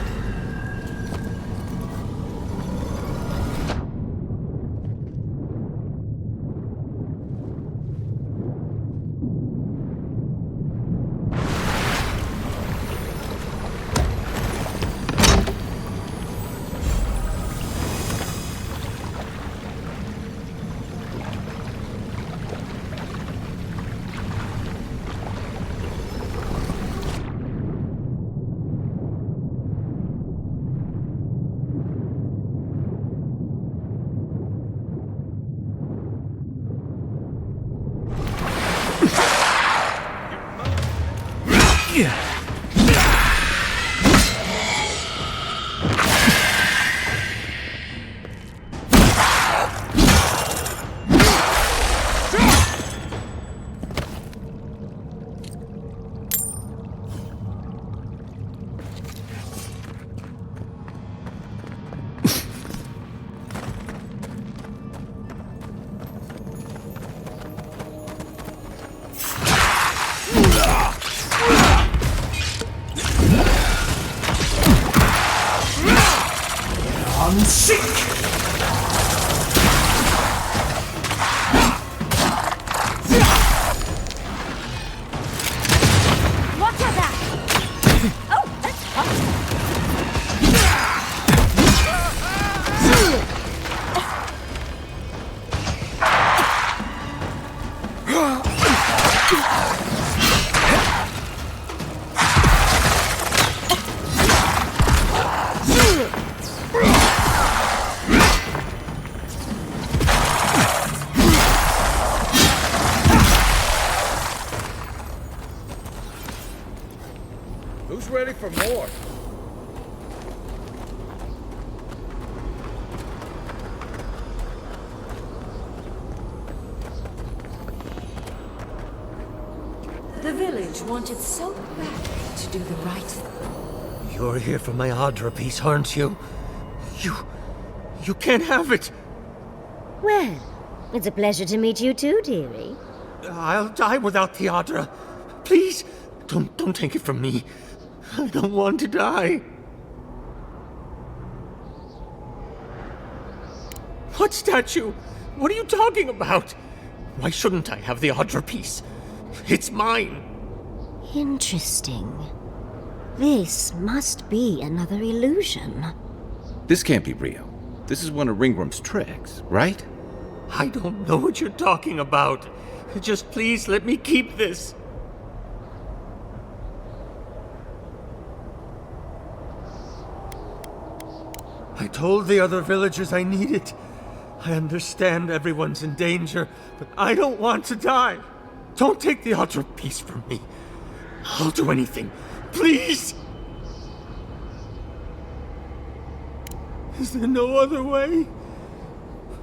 Who's ready for more? The village wanted so badly to do the right thing. You're here for my Adra piece, aren't you? You can't have it! Well, it's a pleasure to meet you too, dearie. I'll die without the Adra. Please, don't take it from me. I don't want to die. What statue? What are you talking about? Why shouldn't I have the Adra piece? It's mine. Interesting. This must be another illusion. This can't be real. This is one of Ringworm's tricks, right? I don't know what you're talking about. Just please let me keep this. I told the other villagers I need it. I understand everyone's in danger, but I don't want to die. Don't take the Adra piece from me. I'll do anything. Please! Is there no other way?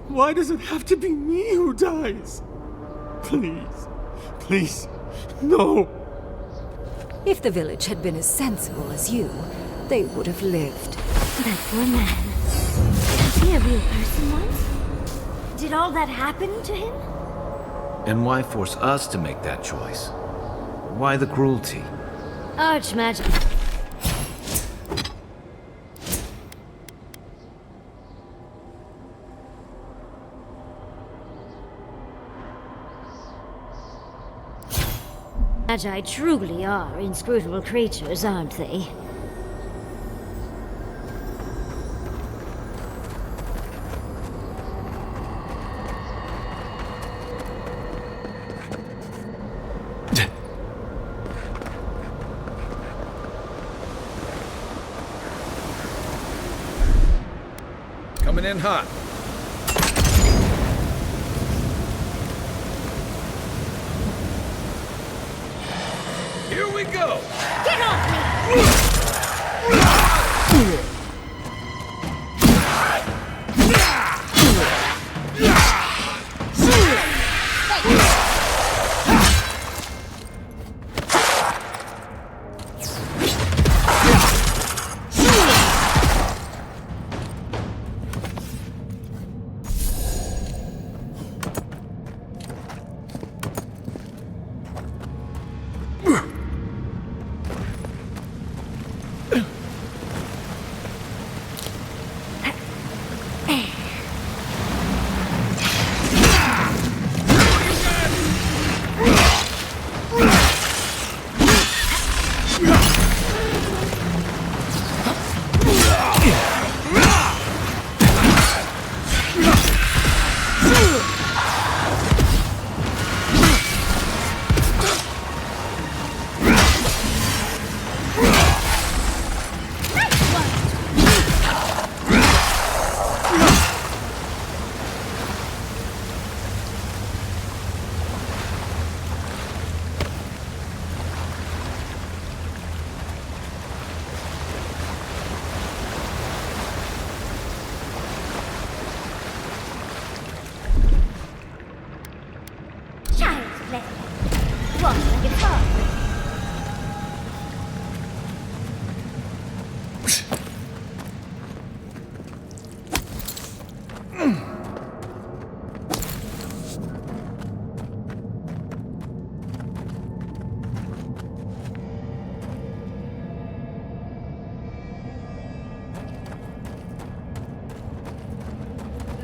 Why does it have to be me who dies? Please, please, no. If the village had been as sensible as you, they would have lived. That poor man. Was he a real person once? Did all that happen to him? And why force us to make that choice? Why the cruelty? Archmagic. Magi truly are inscrutable creatures, aren't they? Coming in hot. Here we go! Get off me!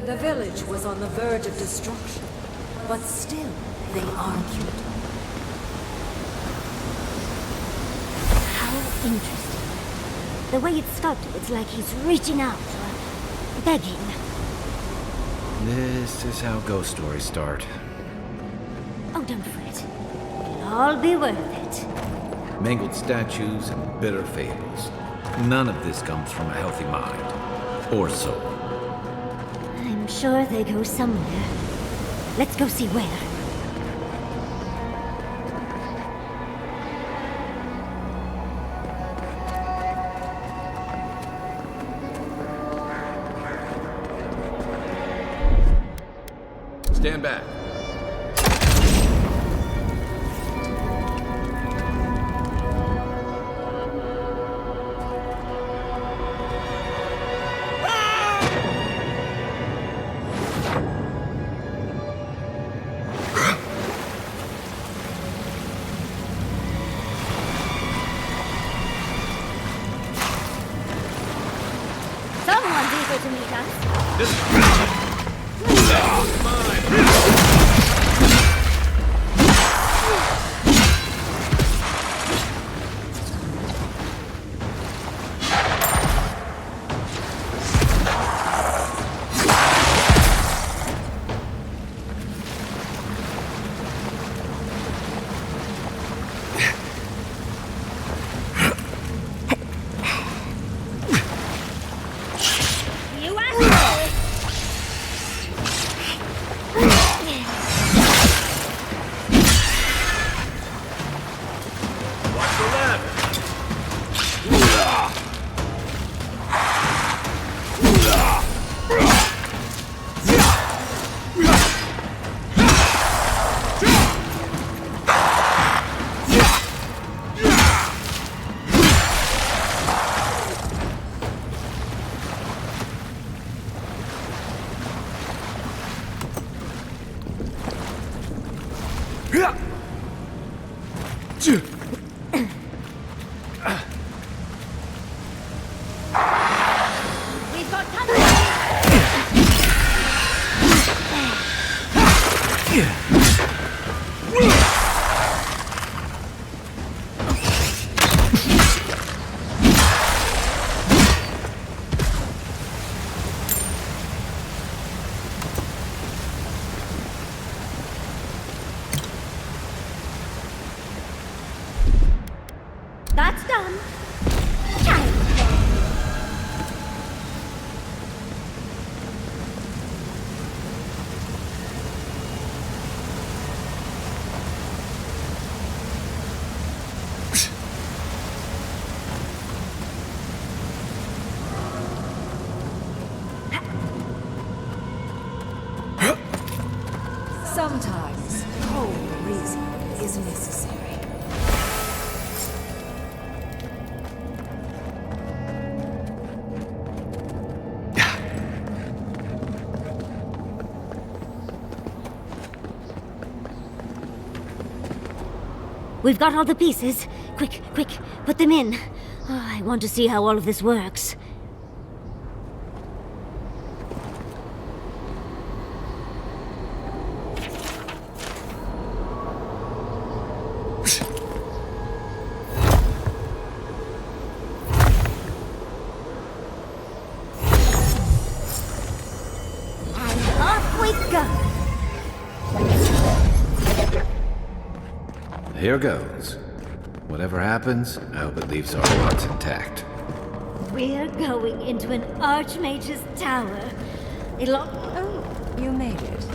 The village was on the verge of destruction, but still they argued. How interesting. The way it's sculpted, it's like he's reaching out or begging. This is how ghost stories start. Oh, don't fret. It'll all be worth it. Mangled statues and bitter fables. None of this comes from a healthy mind. Or soul. I'm sure they go somewhere. Let's go see where. Stand back. Someone's eager to meet us. This is mine. We've got all the pieces. Quick, quick, put them in. Oh, I want to see how all of this works. And off we go. Here goes. Whatever happens, I hope it leaves our hearts intact. We're going into an Archmage's tower. Oh, you made it.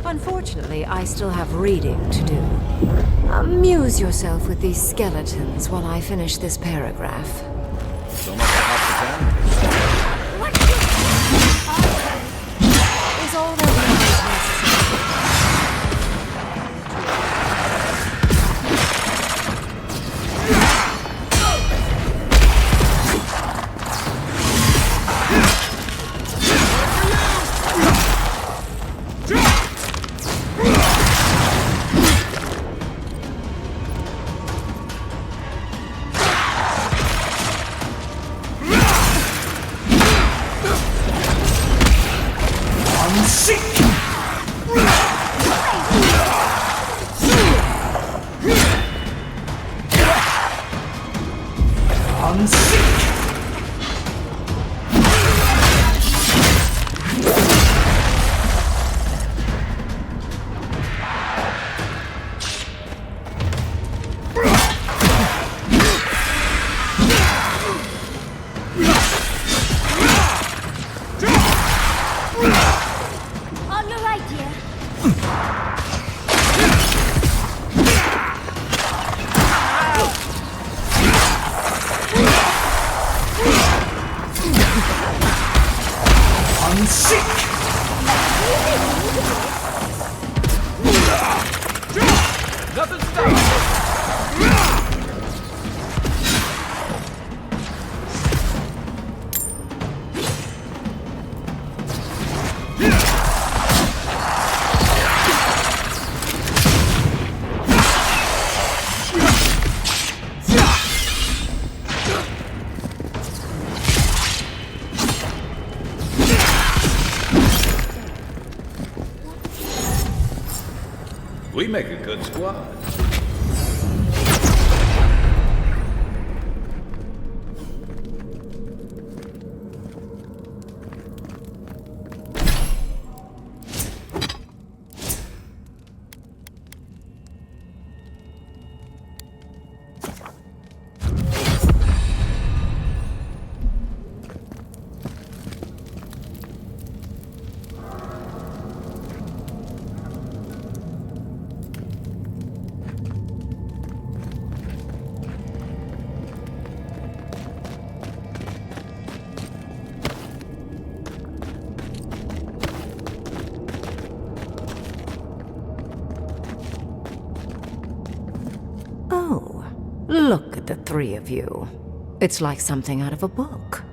Unfortunately, I still have reading to do. Amuse yourself with these skeletons while I finish this paragraph. So much for hospitality. Is all that really is necessary? On the right, dear. Nothing stops We make a good squad. Oh, look at the three of you. It's like something out of a book.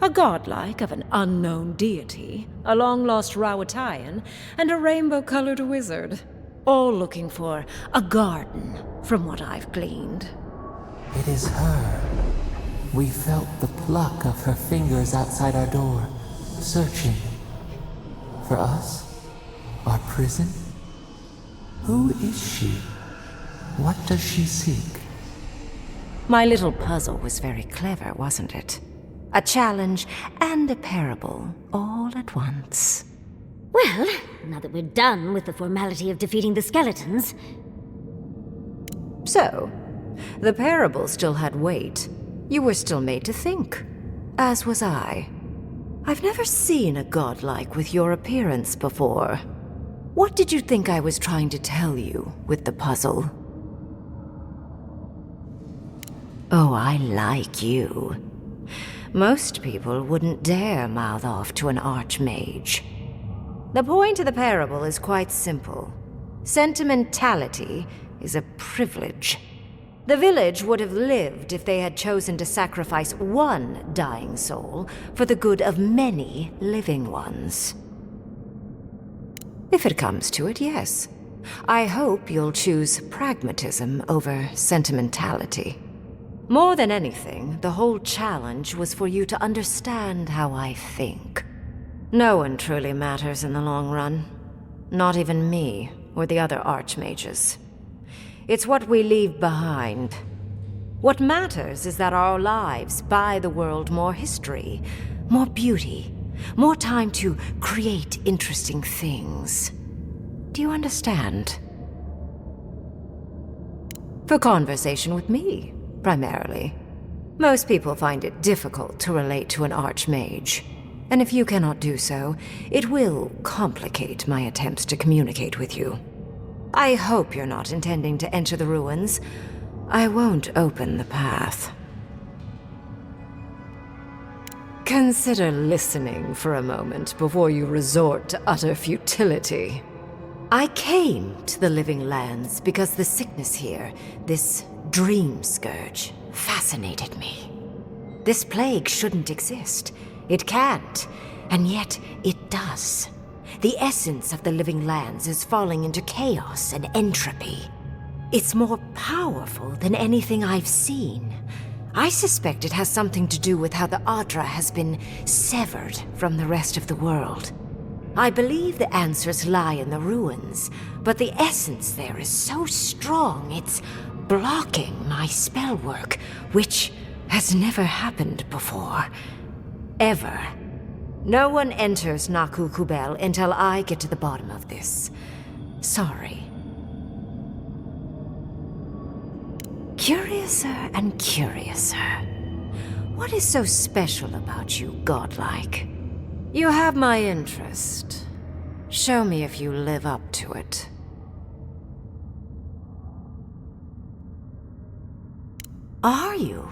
A godlike of an unknown deity, a long-lost Rawatayan, and a rainbow-colored wizard. All looking for a garden, from what I've gleaned. It is her. We felt the pluck of her fingers outside our door, searching. For us? Our prison? Who is she? What does she seek? My little puzzle was very clever, wasn't it? A challenge and a parable, all at once. Well, now that we're done with the formality of defeating the skeletons... So, the parable still had weight. You were still made to think. As was I. I've never seen a godlike with your appearance before. What did you think I was trying to tell you with the puzzle? Oh, I like you. Most people wouldn't dare mouth off to an archmage. The point of the parable is quite simple. Sentimentality is a privilege. The village would have lived if they had chosen to sacrifice one dying soul for the good of many living ones. If it comes to it, yes. I hope you'll choose pragmatism over sentimentality. More than anything, the whole challenge was for you to understand how I think. No one truly matters in the long run. Not even me, or the other archmages. It's what we leave behind. What matters is that our lives buy the world more history, more beauty, more time to create interesting things. Do you understand? For conversation with me, primarily. Most people find it difficult to relate to an archmage. And if you cannot do so, it will complicate my attempts to communicate with you. I hope you're not intending to enter the ruins. I won't open the path. Consider listening for a moment before you resort to utter futility. I came to the Living Lands because the sickness here, this dream scourge, fascinated me. This plague shouldn't exist. It can't, and yet it does. The essence of the Living Lands is falling into chaos and entropy. It's more powerful than anything I've seen. I suspect it has something to do with how the Adra has been severed from the rest of the world. I believe the answers lie in the ruins, but the essence there is so strong it's blocking my spell work, which has never happened before. Ever. No one enters Naku Kubel until I get to the bottom of this. Sorry. Curiouser and curiouser. What is so special about you, godlike? You have my interest. Show me if you live up to it. Are you?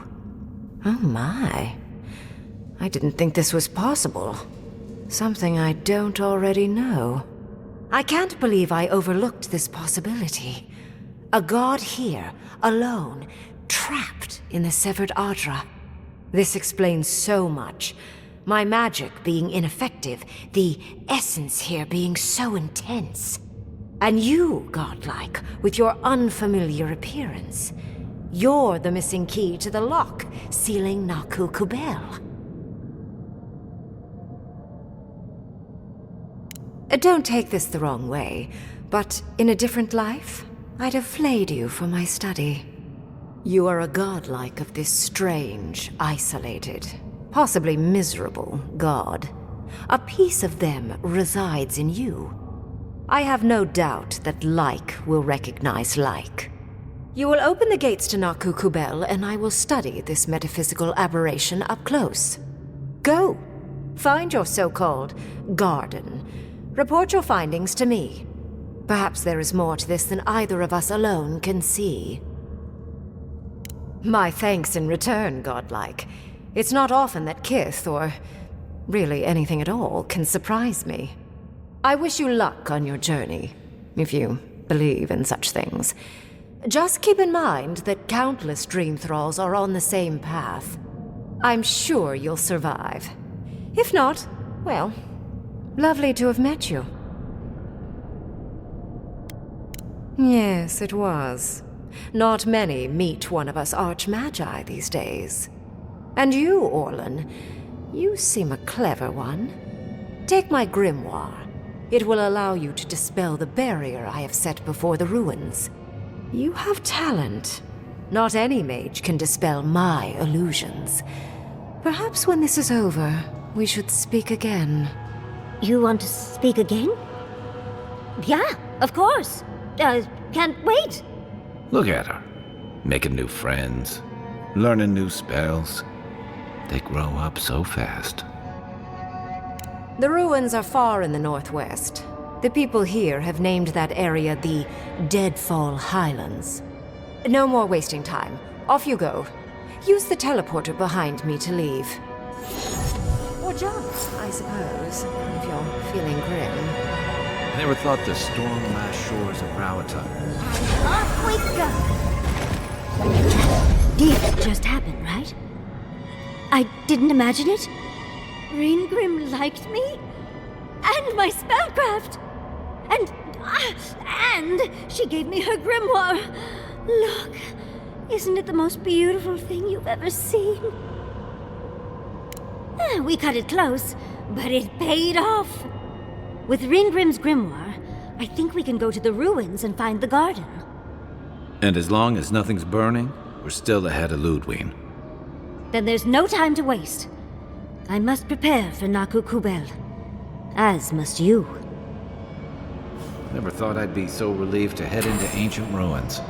Oh my. I didn't think this was possible. Something I don't already know. I can't believe I overlooked this possibility. A god here, alone, trapped in the severed Adra. This explains so much. My magic being ineffective, the essence here being so intense. And you, godlike, with your unfamiliar appearance. You're the missing key to the lock, sealing Naku Kubel. Don't take this the wrong way, but in a different life, I'd have flayed you for my study. You are a godlike of this strange, isolated, possibly miserable god. A piece of them resides in you. I have no doubt that like will recognize like. You will open the gates to Naku Kubel, and I will study this metaphysical aberration up close. Go. Find your so-called garden. Report your findings to me. Perhaps there is more to this than either of us alone can see. My thanks in return, godlike. It's not often that Kith, or really anything at all, can surprise me. I wish you luck on your journey, if you believe in such things. Just keep in mind that countless dream thralls are on the same path. I'm sure you'll survive. If not, well, lovely to have met you. Yes, it was. Not many meet one of us archmagi these days. And you, Orlan, you seem a clever one. Take my grimoire. It will allow you to dispel the barrier I have set before the ruins. You have talent. Not any mage can dispel my illusions. Perhaps when this is over, we should speak again. You want to speak again? Yeah, of course. Can't wait. Look at her. Making new friends. Learning new spells. They grow up so fast. The ruins are far in the northwest. The people here have named that area the Deadfall Highlands. No more wasting time. Off you go. Use the teleporter behind me to leave. Or jump, I suppose, if you're feeling grim. I never thought the storm-lashed shores of Rawatire. Off we go! This just happened, right? I didn't imagine it. Reingrim liked me? And my spellcraft! And And she gave me her grimoire. Look, isn't it the most beautiful thing you've ever seen? We cut it close, but it paid off. With Ringrim's grimoire, I think we can go to the ruins and find the garden. And as long as nothing's burning, we're still ahead of Ludwig. Then there's no time to waste. I must prepare for Naku Kubel. As must you. Never thought I'd be so relieved to head into ancient ruins.